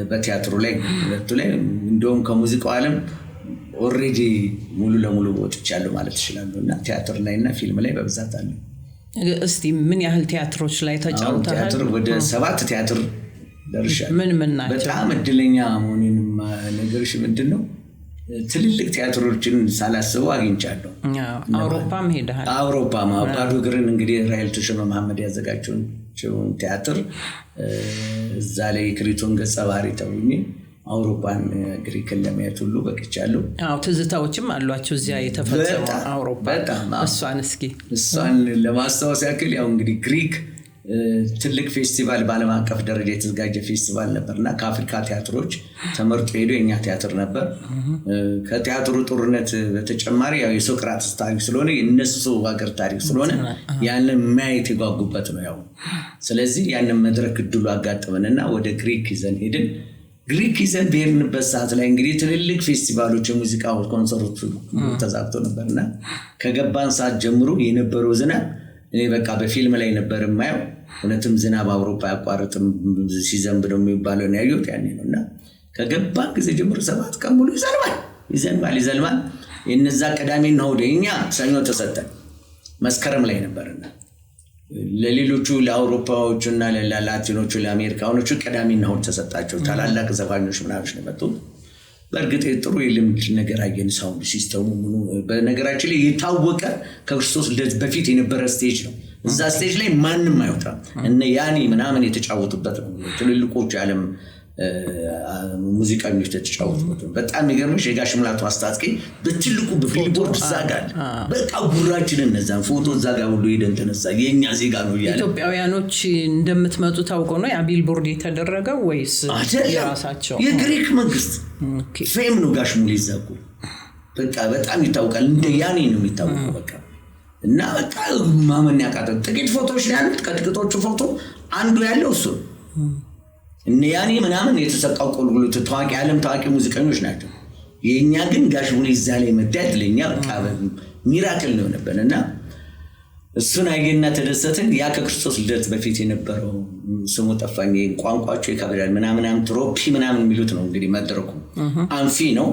በቲያትሩ ላይ ሁለቱ ላይ እንደውም ከሙዚቃው ዓለም ኦሬዲ ሙሉ ለሙሉ ወጥቻለሁ ማለት ይችላልና ቲያትር ላይና ፊልም ላይ በብዛት አለ
እስቲ ምን ያህል ቲያትሮች ላይ ተጫውተሃል
ቲያትር ወደ 7 ቲያትር ደርሻለሁ
ምን ናቸው
በጣም እድለኛ መሆኔን ነገርሽ ምንድነው ትልልቅ ቲያትሮችን ሳላስበው አግኝቻለሁ
አውሮፓም ሄደሃል
አውሮፓም ባዶ እግርን እንግዲህ ራይል ተሾመ መሐመድ ያዘጋጀውን ቲያትር እዛ ላይ ክሪቶን ገጸ ባህሪ ተውኝ አውሮፓን ግሪክን ለማየት ሁሉ በቅቻለሁ
ትዝታዎችም አሏቸው እዚያ የተፈጸመው አውሮፓ እሷን ለማስታወስ ያክል
ያው እንግዲህ ግሪክ ትልቅ ፌስቲቫል ባለም አቀፍ ደረጃ የተዘጋጀ ፌስቲቫል ነበርና ከአፍሪካ ቲያትሮች ተመርጦ ሄዶ የኛ ቲያትር ነበር። ከቲያትሩ ጦርነት በተጨማሪ ያው የሶቅራጥስ ታሪክ ስለሆነ የነሱ ሀገር ታሪክ ስለሆነ ያንን ማየት የጓጉበት ነው ያው። ስለዚህ ያንን መድረክ እድሉ አጋጠመንና ወደ ግሪክ ይዘን ሄድን። ግሪክ ይዘን በሄድንበት ሰዓት ላይ እንግዲህ ትልልቅ ፌስቲቫሎች የሙዚቃ ኮንሰርቶች ተዛግቶ ነበርና ከገባን ሰዓት ጀምሮ የነበረው ዝናብ እኔ በቃ በፊልም ላይ ነበር የማየው። እውነትም ዝናብ አውሮፓ ያቋርጥም ሲዘንብ ነው የሚባለው ነው ያየሁት ያኔ ነውና ከገባን ጊዜ ጀምሮ 7 ቀን ሙሉ ይዘንባል። የነዛ ቅዳሜና እሑድ እኛ ሰኞ ተሰጠን መስከረም ላይ ነበርና ለሌሎቹ ለአውሮፓዎቹና ለላቲኖቹ ለአሜሪካኖቹ ቅዳሜና እሑድ ተሰጣቸው። ታላላቅ ዘፋኞች ምናምን ነበሩ። በእርግጥ ጥሩ የልምድ ነገር አየን። ሳውንድ ሲስተሙ በነገራችን ላይ የታወቀ ከክርስቶስ ልደት በፊት የነበረ ስቴጅ ነው። እዛ ስቴጅ ላይ ማንም አይወጣም። እነ ያኒ ምናምን የተጫወቱበት ነው። ትልልቆቹ የዓለም ሙዚቀኞች የተጫወቱበት ነው። በጣም የሚገርምሽ የጋሽ ሙላቱ አስታጥቄ በትልቁ በቢልቦርድ ዛጋል በቃ ጉራችንን እነዛን ፎቶ ዛጋ ሁሉ ሄደን ተነሳ። የኛ ዜጋ ነው ያለ
ኢትዮጵያውያኖች እንደምትመጡ ታውቀው ነው ያ ቢልቦርድ የተደረገው ወይስ የራሳቸው?
የግሪክ መንግስት ፌም ነው ጋሽ ሙሉ ይዛቁ በቃ በጣም ይታወቃል። እንደ ያኔ ነው የሚታወቀው በቃ እና በቃ ማመን ያቃተው ጥቂት ፎቶዎች ላይ ያሉት ከጥቂቶቹ ፎቶ አንዱ ያለው እሱ እነ ያኔ ምናምን የተሰቃው ቆልጉሉት ታዋቂ ዓለም ታዋቂ ሙዚቀኞች ናቸው። የኛ ግን ጋሽ ሙሉ ይዛ ላይ መታየት ለኛ በቃ ሚራክል ነው ነበርና እሱን አየና ተደሰትን። ያ ከክርስቶስ ልደት በፊት የነበረው ስሙ ጠፋኝ ቋንቋቸው ይከብዳል ምናምን ትሮፒ ምናምን የሚሉት ነው እንግዲህ መድረኩ አንፊ ነው።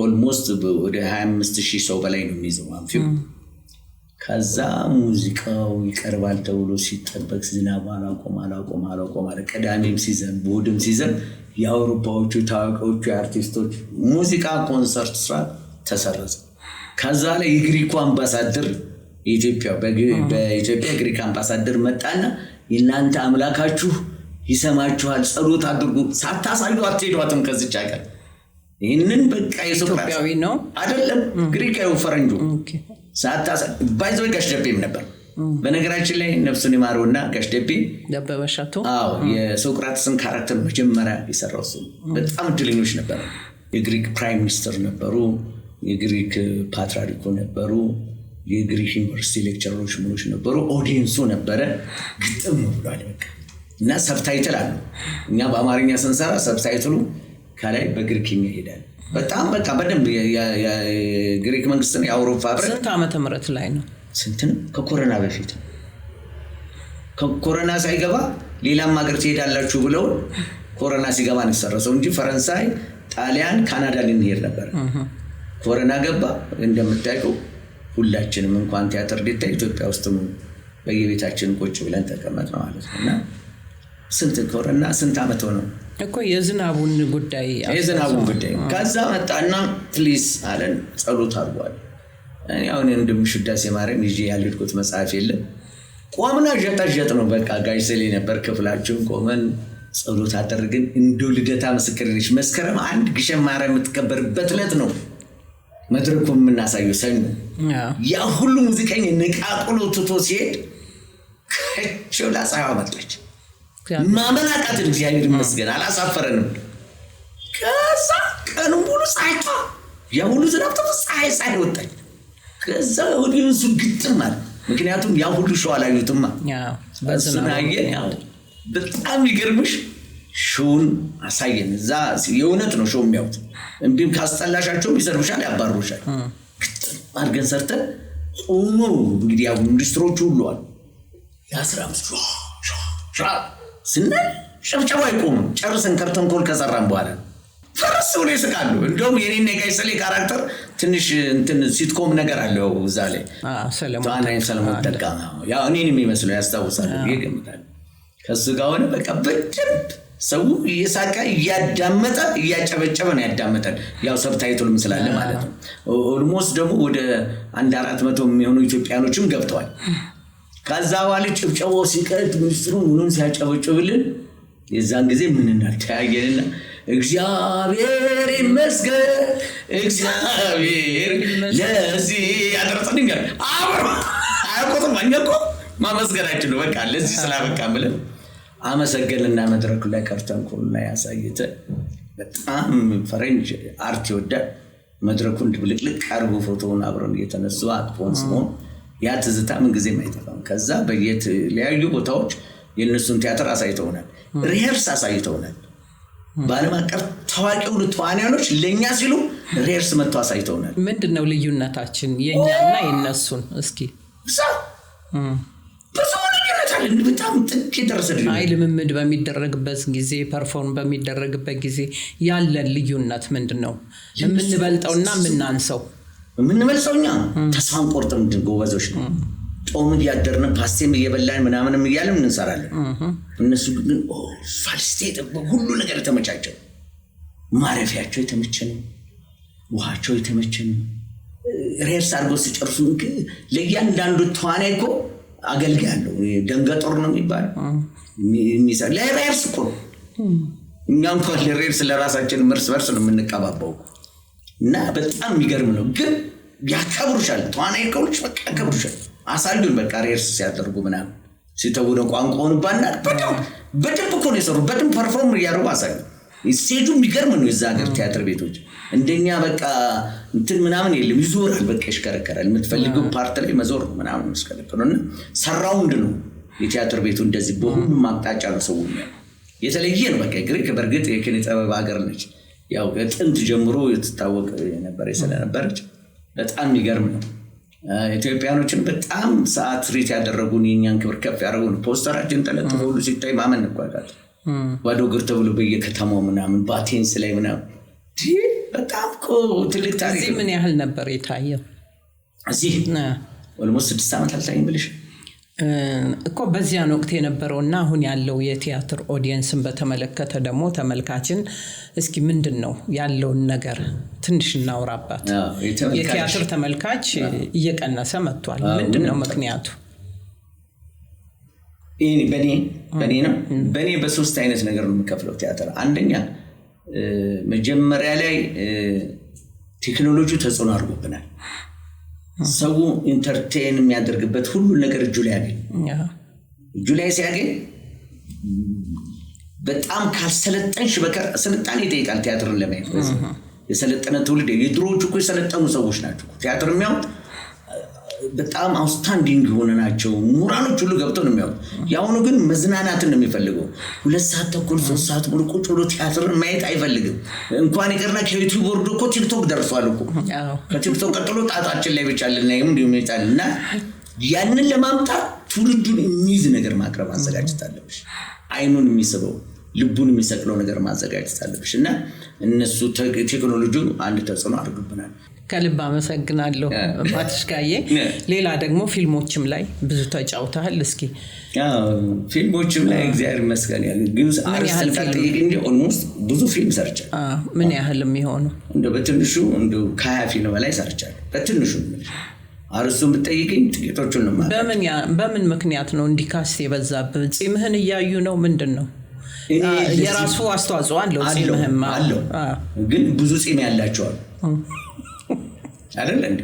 ኦልሞስት ወደ 25000 ሰው በላይ ነው የሚይዘው አንፊው። ከዛ ሙዚቃው ይቀርባል ተብሎ ሲጠበቅ ዝናብ አላቆም አለ። ቅዳሜም ሲዘን እሑድም ሲዘን የአውሮፓዎቹ ታዋቂዎቹ አርቲስቶች ሙዚቃ ኮንሰርት ስራ ተሰረዘ። ከዛ ላይ የግሪኩ አምባሳደር በኢትዮጵያ ግሪክ አምባሳደር መጣና እናንተ አምላካችሁ ይሰማችኋል ጸሎት አድርጉ ሳታሳዩ አትሄዷትም ከዚች ሀገር። ይህንን በቃ
ኢትዮጵያዊ ነው አይደለም
ግሪካዊ ፈረንጁ ባይዘው ጋሽ ደቤም ነበር። በነገራችን ላይ ነፍሱን ይማረውና ጋሽ ደቤ
ደበበሻቱ
የሶቅራጥስን ካራክተር መጀመሪያ የሰራው እሱ በጣም እድለኞች ነበሩ። የግሪክ ፕራይም ሚኒስተር ነበሩ፣ የግሪክ ፓትርያርኩ ነበሩ፣ የግሪክ ዩኒቨርሲቲ ሌክቸሮች ምኖች ነበሩ። ኦዲየንሱ ነበረ ግጥም ብሏል በቃ እና ሰብታይትል አለ። እኛ በአማርኛ ስንሰራ ሰብታይትሉ ከላይ በግሪክኛ ይሄዳል። በጣም በቃ በደንብ የግሪክ መንግስትን የአውሮፓ ህብረት
ስንት ዓመተ ምህረት ላይ ነው?
ስንት ነው? ከኮሮና በፊት ከኮሮና ሳይገባ ሌላም ሀገር ትሄዳላችሁ ብለው ኮሮና ሲገባ ነው የሰረሰው እንጂ ፈረንሳይ፣ ጣሊያን፣ ካናዳ ልንሄድ ነበር። ኮሮና ገባ። እንደምታውቁ ሁላችንም እንኳን ቲያትር ዲታ ኢትዮጵያ ውስጥ በየቤታችን ቁጭ ብለን ተቀመጥን ማለት ነውና ስንት ኮሮና ስንት ዓመት ሆነው
እኮ የዝናቡን ጉዳይ
ከዛ መጣና ፕሊስ አለን ጸሎት አድርጓል። እኔ አሁን እንደምሽዳሴ ማርያም ይዤ ያልኩት መጽሐፍ የለም ቆምና ጀጣ ነው በቃ ጋሽ ሰሌ ነበር ክፍላችን ቆመን ጸሎት አደረግን። እንደው ልደታ መስከረንሽ መስከረም 1 ግሸን ማርያም የምትከበርበት ዕለት ነው መድረኩን የምናሳየው ሰኞ። ያ ሁሉ ሙዚቀኛ ንቃቁሎ ትቶ ሲሄድ ከቸውላ ፀሐይ መጣች። ማመናቃት እግዚአብሔር ይመስገን አላሳፈረንም። ከዛ ቀኑ ሙሉ ፀሐይታ ያ ሁሉ ዝናብ ፀሐይ ወጣች። ከዛ ኦዲየንሱ ግጥም አለ። ምክንያቱም ያ ሁሉ ሾው አላዩትማ በዝናየ በጣም ይገርምሽ ሾውን አሳየን። እዛ የእውነት ነው ሾው የሚያዩት። እንዲም ካስጠላሻቸው ይሰርብሻል ያባሩሻል። ግጥም አድርገን ሰርተን ጾሙ እንግዲህ ያው ኢንዱስትሪዎቹ ሁሉ አሉ ያ15 ስንል ጨብጨባ አይቆምም። ጨርሰን ከርተንኮል ከሰራን በኋላ ፈረስ ብሎ ይስቃሉ። እንደውም የኔና የጋሽ ሰሌ ካራክተር ትንሽ እንትን ሲትኮም ነገር አለው እዛ ላይ ሰለሞን ተካ ያው እኔን የሚመስለው ያስታውሳሉ ይገምታል። ከሱ ጋር ሆነ በቃ በደንብ ሰው እየሳቀ እያዳመጠ እያጨበጨበ ነው ያዳመጠን። ያው ሰብታይትሉም ስላለ ማለት ነው። ኦልሞስት ደግሞ ወደ 400 የሚሆኑ ኢትዮጵያኖችም ገብተዋል። ከዛ በኋላ ጭብጨባው ሲቀጥ ሚኒስትሩ ምኑን ሲያጨበጭብልን የዛን ጊዜ ምን እናታየንና እግዚአብሔር ይመስገን እግዚአብሔር ለዚህ ያደረሰን ይላል። አብሮ አይቆጥም አንቆ ማመስገናችን ነው። በቃ ለዚህ ስላበቃ ብለን አመሰገንና መድረኩ ላይ ከርተን ሁሉ ላይ ያሳይተ በጣም ፈረንጅ አርት ይወዳል። መድረኩን ድብልቅልቅ አርጎ ፎቶውን አብረን እየተነሱ አጥፎን ስሞን ያ ትዝታ ምን ጊዜም አይጠፋም። ከዛ በየተለያዩ ቦታዎች የነሱን ቲያትር አሳይተውናል፣ ሪሄርስ አሳይተውናል። በዓለም አቀፍ ታዋቂው ተዋናዮች ለኛ ሲሉ ሪሄርስ መጥተው አሳይተውናል።
ምንድነው ልዩነታችን የኛና የነሱን? እስኪ
በጣም ጥቂት ደረሰ።
ልምምድ በሚደረግበት ጊዜ ፐርፎርም በሚደረግበት ጊዜ ያለን ልዩነት ምንድነው? የምንበልጠውና የምናንሰው?
የምንበልጠውኛ ተስፋን ቆርጠን ጎበዞች ነው። ጦም እያደርን ፓስቴም እየበላን ምናምንም እያልን እንሰራለን። እነሱ ግን ፋልስቴት ሁሉ ነገር የተመቻቸው፣ ማረፊያቸው የተመቸ ነው፣ ውሃቸው የተመቸ ነው። ሬርስ አድርገው ሲጨርሱ ለእያንዳንዱ ተዋናይ እኮ አገልጋይ አለው። ደንገጦር ነው የሚባለው ለሬርስ እኮ እኛ እንኳን ለሬርስ ለራሳችን እርስ በርስ ነው የምንቀባባው። እና በጣም የሚገርም ነው። ግን ያከብሩሻል፣ ተዋናይ ከሆንሽ በቃ ያከብሩሻል። አሳዩን በቃ ሬርስ ሲያደርጉ ምናምን ሲተውነ ቋንቋውን ባናቅ በደንብ እኮ ነው የሰሩት። በደንብ ፐርፎርም እያደረጉ አሳዩ። ስቴጁ የሚገርም ነው። የዛ ሀገር ቲያትር ቤቶች እንደኛ በቃ እንትን ምናምን የለም። ይዞራል፣ በቃ ይሽከረከራል። የምትፈልገው ፓርት ላይ መዞር ነው ምናምን መስከለከሉና ሰራውንድ ነው የቲያትር ቤቱ። እንደዚህ በሁሉም አቅጣጫ ነው ሰው የተለየ ነው። በቃ ግሪክ በርግጥ የኪነ ጥበብ ሀገር ነች። ያው ጥንት ጀምሮ የተታወቀ የነበረ ስለነበረች በጣም የሚገርም ነው። ኢትዮጵያኖችን በጣም ሰዓት ሪት ያደረጉን የኛን ክብር ከፍ ያደረጉን ፖስተራችን ተለጥፎ ሁሉ ሲታይ ማመን እንኳን ባዶ እግር ተብሎ በየከተማው ምናምን ባቴንስ ላይ ምናምን በጣም እኮ ትልቅ ታሪክ።
እዚህ ምን ያህል ነበር የታየው?
እዚህ ኦልሞስት 6 ዓመት አልታየም ብለሽ
እኮ በዚያን ወቅት የነበረውና አሁን ያለው የቲያትር ኦዲየንስን በተመለከተ ደግሞ ተመልካችን እስኪ ምንድነው ያለውን ነገር ትንሽ እናውራባት። የቲያትር ተመልካች እየቀነሰ መጥቷል። ምንድነው ምክንያቱ?
በኔ በሶስት አይነት ነገር ነው የምከፍለው ቲያትር። አንደኛ መጀመሪያ ላይ ቴክኖሎጂ ተጽዕኖ አድርጎብናል። ሰው ኢንተርቴን የሚያደርግበት ሁሉ ነገር እጁ ላይ ያገኝ። እጁ ላይ ሲያገኝ በጣም ካልሰለጠንሽ በቀር ስልጣኔ ይጠይቃል ቲያትርን ለማየት። የሰለጠነ ትውልድ የድሮዎቹ እኮ የሰለጠኑ ሰዎች ናቸው ቲያትር የሚያዩት። በጣም አውትስታንዲንግ የሆነ ናቸው። ምሁራኖች ሁሉ ገብተው ነው የሚያዩት። ያሁኑ ግን መዝናናትን ነው የሚፈልገው። 2 ሰዓት ተኩል 3 ሰዓት ሙሉ ቁጭ ብሎ ቲያትርን ማየት አይፈልግም። እንኳን ይቀርና ከዩቲዩብ ወርዶ እኮ ቲክቶክ ደርሷል እኮ። ከቲክቶክ ቀጥሎ ጣጣችን ላይ ብቻ ልናየው እንደሚጣልና ያንን ለማምጣት ትውልዱን የሚይዝ ነገር ማቅረብ ማዘጋጀት አለብሽ። አይኑን የሚስበው ልቡን የሚሰቅለው ነገር ማዘጋጀት አለብሽ። እና እነሱ ቴክኖሎጂው አንድ ተጽዕኖ አድርጎብናል።
ከልብ አመሰግናለሁ ማትሽካዬ። ሌላ ደግሞ ፊልሞችም ላይ ብዙ ተጫውተሃል። እስኪ
ፊልሞችም ላይ እግዚአብሔር ይመስገን ያለ ግን ኦልሞስት ብዙ ፊልም ሰርቻለሁ።
ምን ያህል የሚሆኑ?
እንደው በትንሹ እንደው ከ20 ፊልም በላይ ሰርቻለሁ። በትንሹ አርሱን ብትጠይቀኝ ጥቂቶቹን ነው ማለት።
በምን ምክንያት ነው እንዲካስ የበዛብህ? ጺምህን እያዩ ነው? ምንድነው? የራሱ አስተዋጽኦ አለው ጺምህም
አለው። ግን ብዙ ጺም ያላቸው አሉ አይደል እንዴ?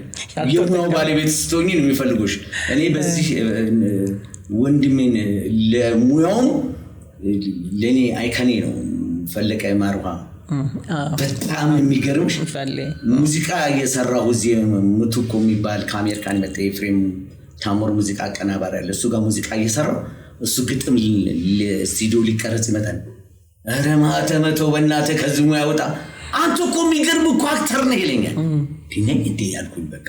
የሆነው ባለቤት ስትሆኚ ነው የሚፈልጉሽ። እኔ በዚህ ወንድሜን ለሙያውም ለኔ አይከኔ ነው ፈለቀ ማርሃ በጣም የሚገርምሽ ሙዚቃ እየሰራው እዚህ ምቱኮ የሚባል ከአሜሪካን መጣ ኤፍሬም ታሞር ሙዚቃ አቀናባሪ ያለ እሱ ጋር ሙዚቃ እየሰራው እሱ ግጥም ለስቱዲዮ ሊቀረጽ ይመጣል። ኧረ ማተመተው በእናትህ ከዚህ ሙያ ወጣ አንተ እኮ የሚገርም እኮ አክተር ነህ ይለኛል። ዲነኝ እንዴ ያልኩኝ በቃ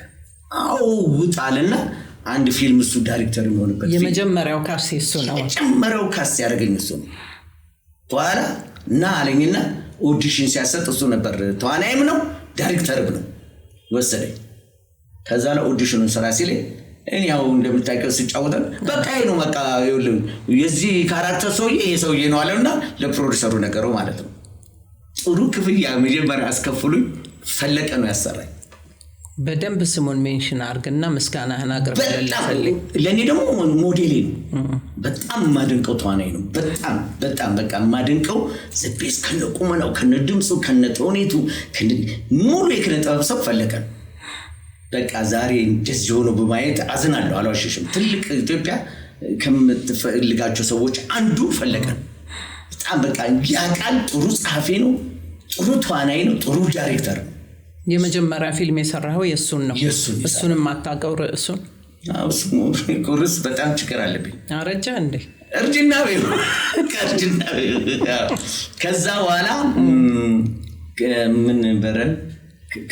አው ውጣልና አንድ ፊልም እሱ ዳይሬክተር የሚሆንበት
የመጀመሪያው ካስ እሱ ነው።
የመጀመሪያው ካስ ያደረገኝ እሱ ነው። በኋላ እና አለኝና ኦዲሽን ሲያሰጥ እሱ ነበር ተዋናይም ነው ዳይሬክተርም ነው ወሰደኝ። ከዛ ላይ ኦዲሽኑን ስራ ሲለኝ እኔ ያው እንደምታውቀው ሲጫወተን በቃ ነው በቃ የዚህ ካራክተር ሰውዬ ይሄ ሰውዬ ነው አለና ለፕሮዲዩሰሩ ነገረው ማለት ነው። ጥሩ ክፍያ መጀመሪያ አስከፍሉኝ ፈለቀ ነው ያሰራኝ።
በደንብ ስሙን ሜንሽን አድርግና ምስጋናህን አቅርብልኝ።
ለኔ ደግሞ ሞዴሌ ነው። በጣም ማደንቀው ተዋናይ ነው። በጣም በቃ ማደንቀው ዘቤስ ከነቁመናው ከነድምጹ ከነተውኔቱ ሙሉ የኪነ ጥበብ ሰው ፈለቀ። በቃ ዛሬ እንደዚህ ሆኖ በማየት አዝናለሁ፣ አልዋሽሽም። ትልቅ ኢትዮጵያ ከምትፈልጋቸው ሰዎች አንዱ ፈለቀ በጣም በቃ ያቃል ጥሩ ጸሐፊ ነው ጥሩ ተዋናይ ነው ጥሩ ዳይሬክተር ነው
የመጀመሪያ ፊልም የሰራው የሱን ነው እሱንም ማታቀው ርዕሱን
ኮርስ በጣም ችግር አለብኝ
አረጃ እንዴ
እርጅና ከዛ በኋላ ምን በረ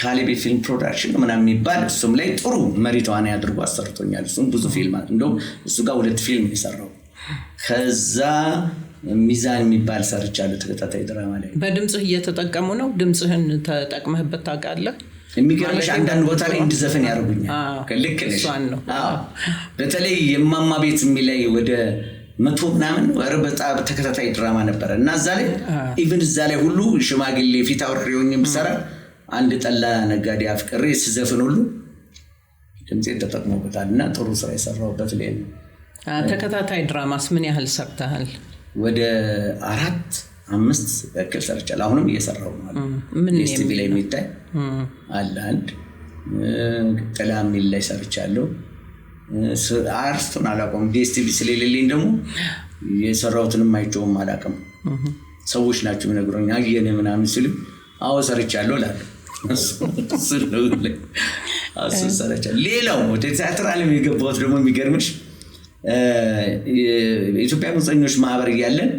ካሌቤ ፊልም ፕሮዳክሽን ምናምን የሚባል እሱም ላይ ጥሩ መሪ ተዋናይ አድርጎ አሰርቶኛል እሱም ብዙ ፊልም እንደው እሱ ጋር 2 ፊልም የሰራው ከዛ ሚዛን የሚባል ሰርቻለሁ ተከታታይ ድራማ ላይ
በድምጽህ እየተጠቀሙ ነው ድምጽህን ተጠቅመህበት ታውቃለህ
የሚገርምሽ አንዳንድ ቦታ ላይ እንድዘፈን ያደርጉኛል ልክ ነሽ በተለይ የማማ ቤት የሚለይ ወደ 100 ምናምን ወር በጣም ተከታታይ ድራማ ነበር እና እዛ ላይ ኢቭን እዛ ላይ ሁሉ ሽማግሌ ፊት አውሬውኝም ሰራ አንድ ጠላ ነጋዴ አፍቅሬ ስዘፍን ሁሉ ድምጼን ተጠቅመውበታልና ጥሩ ስራ የሰራሁበት ላይ ነው
ተከታታይ ድራማስ ምን ያህል ሰርተሃል
ወደ 4-5 ያክል ሰርቻለሁ አሁንም እየሰራሁ ነው ምን ኤስቲቪ ላይ የሚታይ አለ አንድ ጥላ የሚል ላይ ሰርቻለሁ አርስቱን አላቆም ኤስቲቪ ስለሌለኝ ደግሞ የሰራሁትንም አይቼውም አላውቅም ሰዎች ናቸው የሚነግሩኝ አየኔ ምናምን ሲሉ አዎ ሰርቻለሁ እላለሁ እሱ ሰርቻለሁ ሌላው ወደ ቲያትር ዓለም የገባሁት ደግሞ የሚገርምሽ የኢትዮጵያ ሙዚቀኞች ማህበር እያለን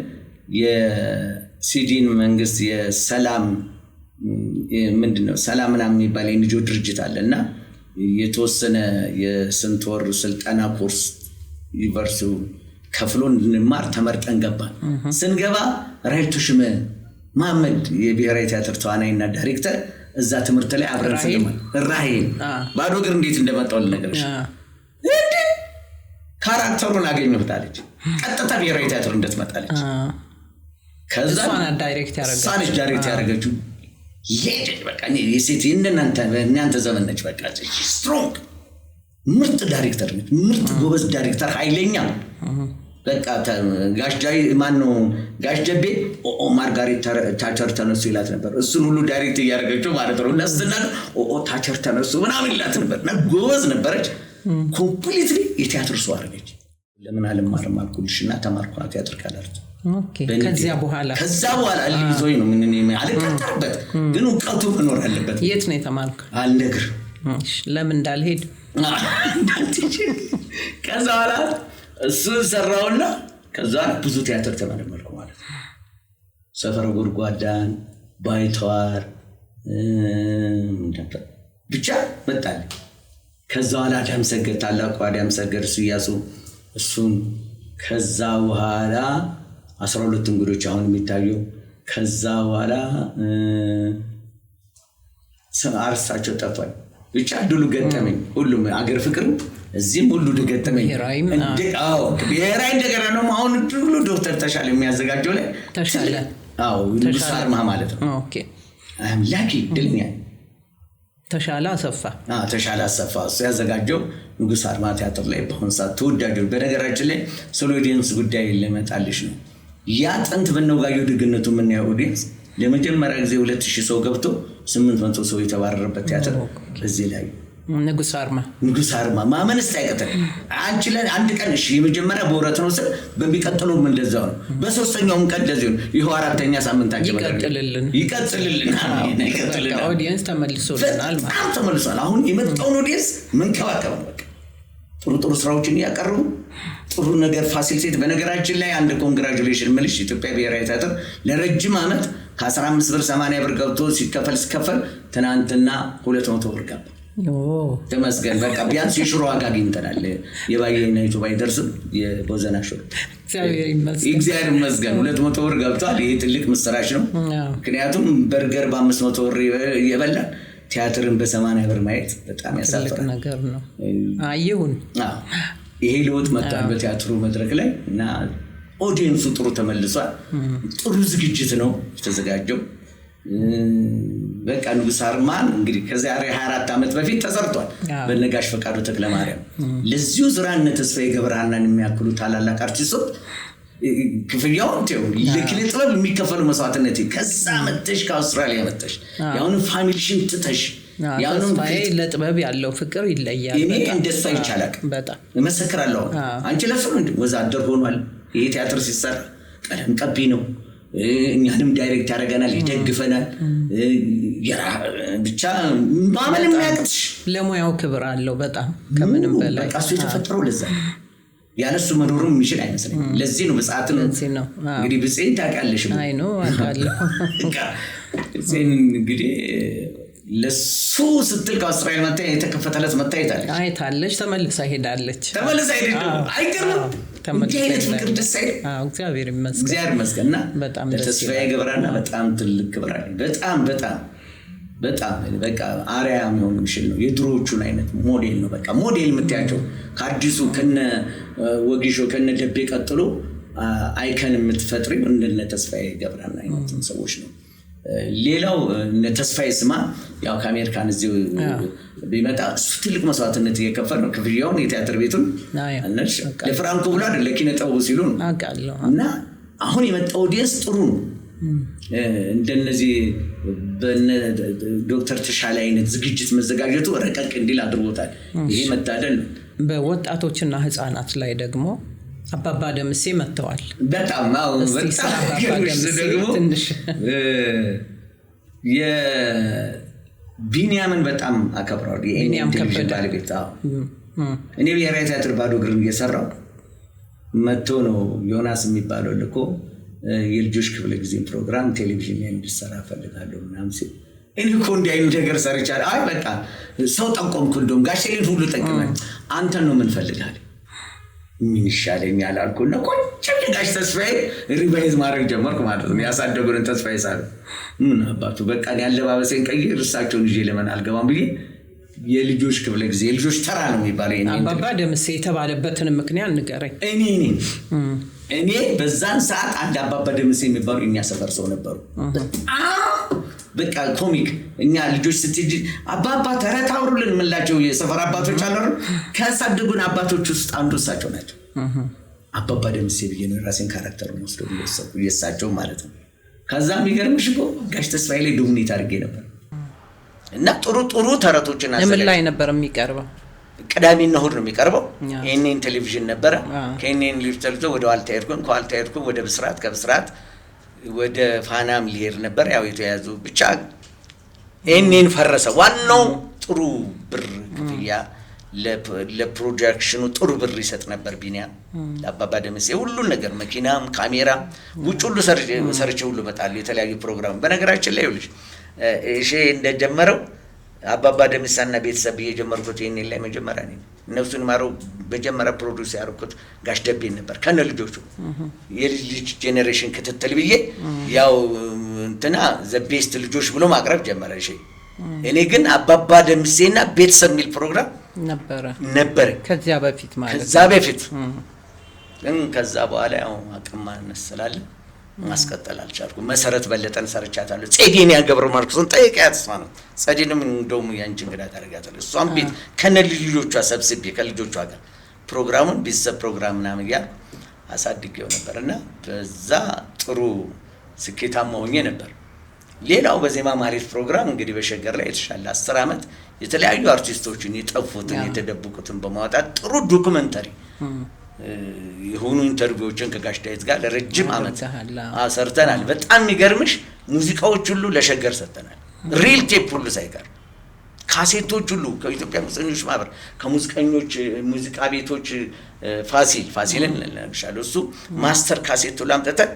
የሲዲን መንግስት የሰላም ምንድነው ሰላምና የሚባል የንጆ ድርጅት አለና የተወሰነ የስንት ወር ስልጠና ኮርስ ዩኒቨርሲቲው ከፍሎ እንድንማር ተመርጠን ገባን ስንገባ ራይቱሽም መሐመድ የብሔራዊ ቲያትር ተዋናይና ዳይሬክተር እዛ ትምህርት ላይ አብረን ሰግመን ራሄን ባዶ እግር እንዴት እንደመጣው ልነግርሽ ካራክተሩን አገኘሁታለች ቀጥታ ብሔራዊ ቲያትር እንደተመጣለች ከዛ ሳንሽ ዳይሬክት ያደረገችው ሌጀንድ በቃ የሴት እናንተ ዘመን ነች በቃ ስትሮንግ ምርጥ ዳይሬክተር ነች ምርጥ ጎበዝ ዳይሬክተር ኃይለኛ በቃ ጋሽጃይ ማነው ጋሽጀቤ ማርጋሪት ታቸር ተነሱ ይላት ነበር እሱን ሁሉ ዳይሬክት ያደረገችው ማለት ነው ለስና ታቸር ተነሱ ምናምን ይላት ነበር ጎበዝ ነበረች ኮምፕሊትሊ የቲያትር ሰው አደረገች ለምን አልማርም አልኩልሽና ተማርኩና ቲያትር ካላርት
ኦኬ ከዛ በኋላ
ልይዞኝ ነው ምን አልቀጠርበት ግን እውቀቱ መኖር አለበት
የት ነው የተማርኩ
አልነግር
ለምን እንዳልሄድ
ከዛ በኋላ እሱ ሰራውና ከዛ ብዙ ቲያትር ተመረመርኩ ማለት ነው ሰፈር ጉርጓዳን ባይተዋር ብቻ መጣል ከዛ በኋላ አዳም ሰገድ ታላቁ አዳም ሰገድ ሲያሱ እሱን ከዛ በኋላ 12 እንግዶች አሁን የሚታየው ከዛ በኋላ አርሳቸው ጠፋኝ ብቻ ድሉ ገጠመኝ ሁሉም አገር ፍቅር እዚህም ሁሉ ገጠመኝ ብሔራዊ እንደገና ነው አሁን ሁሉ ዶክተር ተሻለ የሚያዘጋጀው ላይ
ተሻለ
ንጉስ አርማ ማለት ነው
ኦኬ
ላኪ ድልኛ
ተሻለ አሰፋ እሱ ያዘጋጀው ንጉስ አርማ ቲያትር ላይ በአሁን ሰዓት ተወዳጅ በነገራችን ላይ ስለ ኦዲየንስ ጉዳይ ለመጣልሽ ነው ያ ጥንት በነውጋየው ድግነቱ ምን ያው ኦዲየንስ ለመጀመሪያ ጊዜ 2000 ሰው ገብቶ 800 ሰው የተባረረበት ቲያትር እዚህ ላይ ንጉስ አርማ
ማመንስ አይቀጥል አንቺ ለአንድ ቀን እሺ የመጀመሪያ በወራት ነው ሰ በሚቀጥለው ምን እንደዛው ነው በሶስተኛውም ቀን እንደዚህ ነው ይሄው አራተኛ ሳምንታችን ይቀጥልልን
ኦዲየንስ ተመልሶልናል
ማለት ተመልሷል አሁን የመጣው ኦዲየንስ መንከባከብ ነው በቃ ጥሩ ስራዎችን ያቀርቡ ጥሩ ነገር ፋሲሊቴት በነገራችን ላይ አንድ ኮንግራቹሌሽን መልሽ ኢትዮጵያ ብሔራዊ ቲያትር ለረጅም አመት ከ15 ብር 80 ብር ገብቶ ሲከፈል ትናንትና 200 ብር ገባ ተመስገን በቃ ቢያንስ የሽሮ ዋጋ አግኝተናል የባየና ዩቲዩብ አይደርስም የቦዘና ሽሮ እግዚአብሔር ይመስገን 200 ብር ገብቷል ይሄ ትልቅ ምስራች ነው ምክንያቱም በርገር በ500 ብር የበላ ቲያትርን በ80 ብር ማየት በጣም ያሳፍራል
ነገር ነው አይሁን
ይሄ ለውጥ መጣ በቲያትሩ መድረክ ላይ እና ኦዲየንሱ ጥሩ ተመልሷል ጥሩ ዝግጅት ነው የተዘጋጀው በቃ ንጉስ አርማን እንግዲህ ከዚያ 24 አመት በፊት ተሰርቷል በነጋሽ ፈቃዱ ተክለማርያም ለዚሁ ዝራነ ተስፋዬ ገብረሃናን የሚያክሉ ታላላቅ አርቲስቶች ክፍያው ለኪነ ጥበብ የሚከፈሉ መስዋዕትነት ከዛ መጥተሽ ከአውስትራሊያ መጥተሽ ያውን ፋሚሊሽን ትተሽ
ያውንም ለጥበብ ያለው ፍቅር ይለያል
እኔ እንደሱ አይቻላል
በጣም
እመሰክራለሁ አንቺ ለሱ ወዛደር ሆኗል ይሄ ቲያትር ሲሰራ ቀለም ቀቢ ነው እኛንም ዳይሬክት ያደርገናል ይደግፈናል ብቻ ማመንም ያቅትሽ
ለሙያው ክብር አለው በጣም ከምንም በላይ
በቃ እሱ የተፈጠረው ለዛ ያለሱ መኖሩም የሚችል አይመስለኝም ለዚህ ነው በሰዓት ነው እንግዲህ ብጽዕን ታውቃለሽ
አይ ነው አውቃለሁ
ብጽዕን እንግዲህ ለሱ ስትል ከአውስትራሊያ መጣ የተከፈተለት መታየታለች
አይታለች ተመልሳ ሄዳለች
አይገርም ተመልሰሽ ፍቅር ደስ አይል
እግዚአብሔር ይመስገን
በጣም ተስፋዬ ገብረሃና በጣም ትልቅ ክብር አለ በጣም በቃ አሪያ የሚሆን ምሽል ነው የድሮዎቹን አይነት ሞዴል ነው በቃ ሞዴል የምትያቸው ከአዲሱ ከነ ወጊሾ ከነ ደቤ ቀጥሎ አይከን የምትፈጥሪው እንደነ ተስፋዬ ገብረሃና አይነት ሰዎች ነው ሌላው ተስፋዬ ስማ ያው ከአሜሪካን እዚሁ ቢመጣ ትልቅ መስዋዕትነት እየከፈለ ነው ክፍያውን የቲያትር ቤቱን አንነሽ ለፍራንኮ ብሎ አይደል ለኪነ ጥበቡ ሲሉ
አውቃለሁ
እና አሁን የመጣው ዲስ ጥሩ ነው እንደነዚህ በነ ዶክተር ተሻለ አይነት ዝግጅት መዘጋጀቱ ረቀቅ እንዲል አድርጎታል ይሄ መታደል ነው
በወጣቶችና ህፃናት ላይ ደግሞ አባባ ደምሴ መጥተዋል
በጣም ደግሞ የቢኒያምን በጣም አከብራለሁ
ቢኒያም ከበደ
ባለቤት እኔ ብሔራዊ ቲያትር ባዶ እግር እየሰራው መጥቶ ነው ዮናስ የሚባለው ልኮ የልጆች ክፍለ ጊዜ ፕሮግራም ቴሌቪዥን ላይ እንድሰራ ፈልጋለሁ ምናምን ሲል እኔ እኮ እንዲህ አይነት ነገር ሰርቻለሁ አይ በቃ ሰው ጠቆምኩ እንደውም ጋሼን ሁሉ ጠቅመን አንተን ነው ምን ፈልጋለሁ ምን ይሻለኛል አልኩና ቆንጆ ጋሽ ተስፋዬ ሪቫይዝ ማድረግ ጀመርኩ ማለት ነው ያሳደጉን ተስፋዬ ሳለ ምን አባቱ በቃ ያለባበሴን ቀይር እርሳቸውን ይዤ ለምን አልገባም ብዬ የልጆች ክፍለ ጊዜ የልጆች ተራ ነው የሚባለው
አባባ ደምሴ የተባለበትን ምክንያት ንገረኝ
እኔ በዛን ሰዓት አንድ አባባ ደምሴ የሚባሉ እኛ ሰፈር ሰው ነበሩ በቃ ኮሚክ እኛ ልጆች ስትጂ አባባ ተረት አውሩልን ምንላቸው የሰፈር አባቶች አሉ ከሳደጉን አባቶች ውስጥ አንዱ እሳቸው ናቸው አባባ ደምሴ ብዬ ነው ራሴን ካራክተር ነው ወስዶ የሳቸው ማለት ነው ከዛም ይገርምሽ እኮ ጋሽ ተስፋዬ ላይ ዶሚኔት አድርጌ ነበር እና ጥሩ ተረቶችን
አሰለ ምን ላይ ነበር የሚቀርበው
ቅዳሜና እሁድ ነው የሚቀርበው ኤንኤን ቴሌቪዥን ነበር ከኤንኤን ሊፍተልቶ ወደ ዋልታ ኤርኮን ከዋልታ ኤርኮን ወደ ብስራት ከብስራት ወደ ፋናም ሊሄድ ነበር ያው የተያዙ ብቻ ኤንኤን ፈረሰ ዋናው ጥሩ ብር ክፍያ ለፕሮጀክሽኑ ጥሩ ብር ይሰጥ ነበር ቢኒያም ለአባባ ደምሴ ሁሉ ነገር መኪናም ካሜራ ውጭ ሁሉ ሰርቼ ሁሉ መጣል የተለያዩ ፕሮግራም በነገራችን ላይ ይልሽ እሺ እንደጀመረው አባባ ደምሳና ቤተሰብ የጀመርኩት ኤንኤን ላይ መጀመሪያ ነው ነፍሱን ማረው በጀመረ ፕሮዲዩስ ያደረኩት ጋሽ ደቤ ነበር ከነ ልጆቹ የልጅ ጄኔሬሽን ክትትል ብዬ ያው እንትና ዘ ቤስት ልጆች ብሎ ማቅረብ ጀመረ እሺ እኔ ግን አባባ ደምሴና ቤተሰብ ሚል ፕሮግራም ነበር
ከዛ በፊት ማለት
ከዛ በፊት ከዛ በኋላ ያው አቅም ማነስላለ ማስቀጠል አልቻልኩም መሰረት በለጠን ሰርቻታለሁ ጸዲን ያገብሩ ማርክሶን ጠይቀያት ነው ጸዲንም እንደውም ያንቺ እንግዳ ታረጋታለህ እሷም ቤት ከነ ልጆቿ ሰብስቤ ከልጆቿ ጋር ፕሮግራሙን ቤተሰብ ፕሮግራም ምናምን ያ አሳድጌው ነበርና በዛ ጥሩ ስኬታማ ሆኜ ነበር ሌላው በዜማ ማህሌት ፕሮግራም እንግዲህ በሸገር ላይ የተሻለ 10 አመት የተለያዩ አርቲስቶችን የጠፉትን የተደበቁትን በማውጣት ጥሩ ዶክመንተሪ የሆኑ ኢንተርቪዎችን ከጋሽ ዳዊት ጋር ለረጅም አመት አሰርተናል በጣም የሚገርምሽ ሙዚቃዎች ሁሉ ለሸገር ሰጥተናል ሪል ቴፕ ሁሉ ሳይቀር ካሴቶች ሁሉ ከኢትዮጵያ ሙዚቀኞች ማህበር ከሙዚቀኞች ሙዚቃ ቤቶች ፋሲልን ለሻለው እሱ ማስተር ካሴት ሁሉ አምጥተን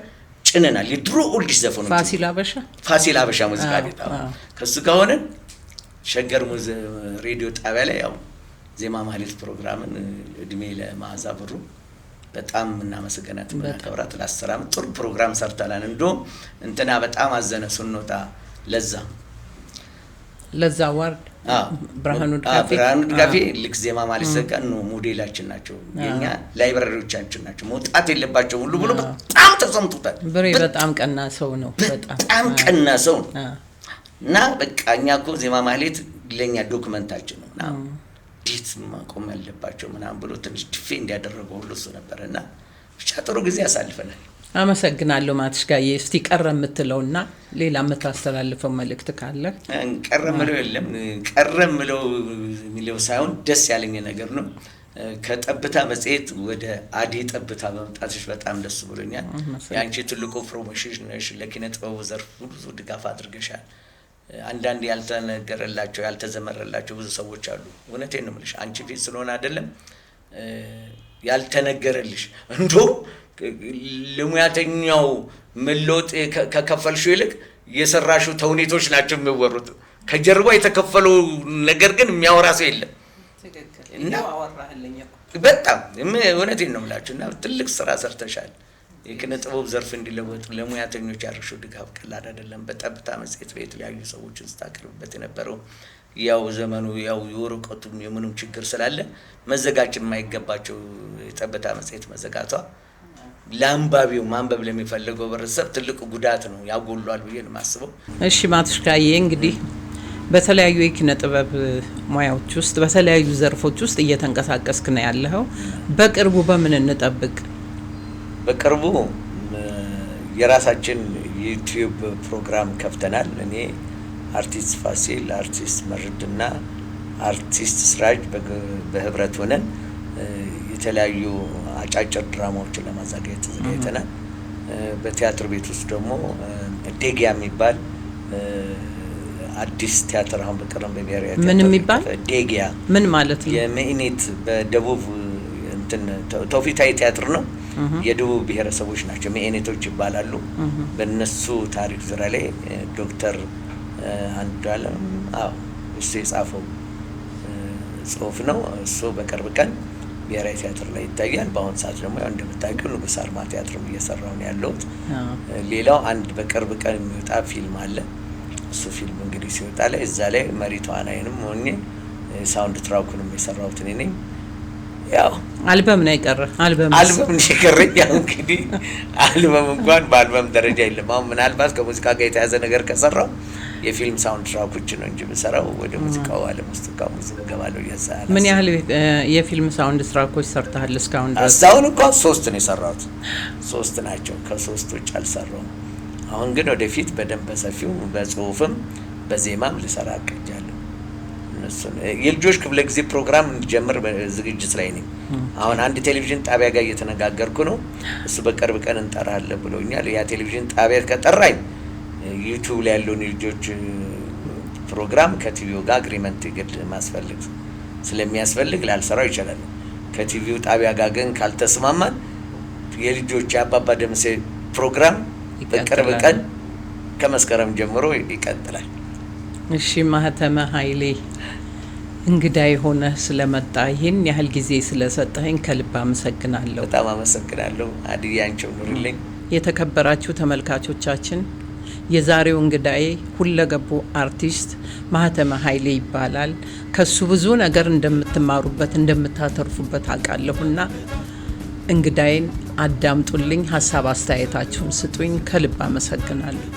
ጭነናል የድሮ ኦልዲስ ዘፈኖች ፋሲል አበሻ ሙዚቃ ቤት ከሱ ጋር ሆነን ሸገር ሬዲዮ ጣቢያ ላይ ያው ዜማ ማህሌት ፕሮግራምን እድሜ ለማዛ ብሩ በጣም እናመሰግናት እናከብራት ለ10 አመት ጥሩ ፕሮግራም ሰርተናል እንደውም እንትና በጣም አዘነ ስንወጣ ለዛ ዋርድ ብርሃኑ ድጋፌ ልክ ዜማ ማህሌት ሰቀን ነው ሞዴላችን ናቸው የኛ ላይብራሪዎቻችን ናቸው መውጣት የለባቸው ሁሉ ብሎ በጣም ተሰምቶታል
በጣም ቀና ሰው ነው
በጣም ቀና ሰው እና በቃኛ እኮ ዜማ ማህሌት ለኛ ዶክመንታችን ነውና ዲት ማቆም ያለባቸው ምናምን ብሎ ትንሽ ዲፌንድ ያደረገው ሁሉ እሱ ነበርና ብቻ ጥሩ ጊዜ አሳልፈናል
አመሰግናለሁ ማትሽጋዬ። እስቲ ቀረ የምትለውና ሌላ የምታስተላልፈው መልእክት ካለ?
ቀረ ምለው የለም። ቀረ ምለው ሳይሆን ደስ ያለኝ ነገር ነው። ከጠብታ መጽሔት ወደ አዴ ጠብታ በመምጣትሽ በጣም ደስ ብሎኛል። ያንቺ ትልቁ ፕሮሞሽን ነሽ። ለኪነ ጥበቡ ዘርፍ ብዙ ድጋፍ አድርገሻል። አንዳንድ ያልተነገረላቸው ያልተዘመረላቸው ብዙ ሰዎች አሉ። እውነቴን ነው የምልሽ። አንቺ ፊት ስለሆነ አይደለም ያልተነገረልሽ እንደው ለሙያተኛው መለወጥ ከከፈልሽው ይልቅ የሰራሽው ተውኔቶች ናቸው የሚወሩት። ከጀርባ የተከፈለው ነገር ግን የሚያወራ ሰው የለም። እና በጣም እውነቴን ነው የምላችሁ። እና ትልቅ ስራ ሰርተሻል። የኪነ ጥበብ ዘርፍ እንዲለወጥ ለሙያተኞች ያደረግሽው ድጋፍ ቀላል አይደለም። በጠብታ መጽሔት በተለያዩ ሰዎችን ስታቀርብበት የነበረው ያው ዘመኑ ያው የወረቀቱም የምኑም ችግር ስላለ መዘጋጀት የማይገባቸው የጠብታ መጽሔት መዘጋቷ ለአንባቢው ማንበብ ለሚፈልገው በረሰብ ትልቅ ጉዳት ነው፣ ያጎሏል ብዬ ነው የማስበው።
እሺ ማትሽጋዬ፣ እንግዲህ በተለያዩ የኪነ ጥበብ ሙያዎች ውስጥ በተለያዩ ዘርፎች ውስጥ እየተንቀሳቀስክ ነው ያለኸው። በቅርቡ በምን እንጠብቅ?
በቅርቡ የራሳችን ዩቲዩብ ፕሮግራም ከፍተናል። እኔ አርቲስት ፋሲል፣ አርቲስት መርድና አርቲስት ስራጅ በህብረት ሆነን የተለያዩ አጫጭር ድራማዎችን ለማዘጋጀት ተዘጋጅተናል። በቲያትር ቤት ውስጥ ደግሞ ዴጊያ የሚባል አዲስ ቲያትር አሁን በቅርብ በብሔራዊ ቲያትር
ምን የሚባል
ዴጊያ
ምን ማለት ነው?
የመኢኔት በደቡብ ተውፊታዊ ቲያትር ነው። የደቡብ ብሔረሰቦች ናቸው፣ መኢኔቶች ይባላሉ። በእነሱ ታሪክ ዙሪያ ላይ ዶክተር አንዱዓለም እሱ የጻፈው ጽሁፍ ነው። እሱ በቅርብ ቀን ብሔራዊ ቲያትር ላይ ይታያል። በአሁን ሰዓት ደግሞ ያው እንደምታውቂው ንጉስ አርማ ቲያትርም እየሰራው ነው ያለሁት። ሌላው አንድ በቅርብ ቀን የሚወጣ ፊልም አለ። እሱ ፊልም እንግዲህ ሲወጣ ላይ እዛ ላይ መሪ ተዋናይንም ሆኜ ሳውንድ ትራኩንም የሰራሁት እኔ ነኝ። ያው
አልበም ነው የቀረ አልበም
ነው የቀረ። ያው እንግዲህ አልበም እንኳን በአልበም ደረጃ የለም። አሁን ምናልባት ከሙዚቃ ጋር የተያዘ ነገር ከሰራው የፊልም ሳውንድ ትራኮች ነው እንጂ በሰራው ወደ ሙዚቃው ዓለም ውስጥ ሙዚቃ ገባለው ያሳለ።
ምን ያህል የፊልም ሳውንድ ትራኮች ሰርተሃል እስካሁን ድረስ?
እስካሁን እንኳን 3 ነው የሰራሁት። 3 ናቸው። ከ3 ውጭ አልሰራሁም። አሁን ግን ወደፊት በደንብ በሰፊው በጽሁፍም በዜማም ልሰራ አቅጃለሁ። እነሱን የልጆች ክፍለ ጊዜ ፕሮግራም እንጀምር ዝግጅት ላይ ነኝ። አሁን አንድ ቴሌቪዥን ጣቢያ ጋር እየተነጋገርኩ ነው። እሱ በቅርብ ቀን እንጠራለን ብሎኛል። ያ ቴሌቪዥን ጣቢያ ከጠራኝ ዩቲዩብ ላይ ያለውን የልጆች ፕሮግራም ከቲቪው ጋር አግሪመንት ግድ ማስፈልግ ስለሚያስፈልግ ላልሰራው ይችላል። ከቲቪው ጣቢያ ጋር ግን ካልተስማማን የልጆች አባባ ደምሴ ፕሮግራም በቅርብ ቀን ከመስከረም ጀምሮ ይቀጥላል።
እሺ ማህተመ ኃይሌ እንግዳይ ሆነ ስለመጣ ይሄን ያህል ጊዜ ስለሰጠኸኝ ከልብ አመሰግናለሁ።
በጣም አመሰግናለሁ። አድያንቸው ኑርልኝ።
የተከበራችሁ ተመልካቾቻችን የዛሬው እንግዳዬ ሁለገቡ አርቲስት ማህተመ ኃይሌ ይባላል። ከሱ ብዙ ነገር እንደምትማሩበት እንደምታተርፉበት አውቃለሁና እንግዳዬን አዳምጡልኝ፣ ሀሳብ አስተያየታችሁን ስጡኝ። ከልብ አመሰግናለሁ።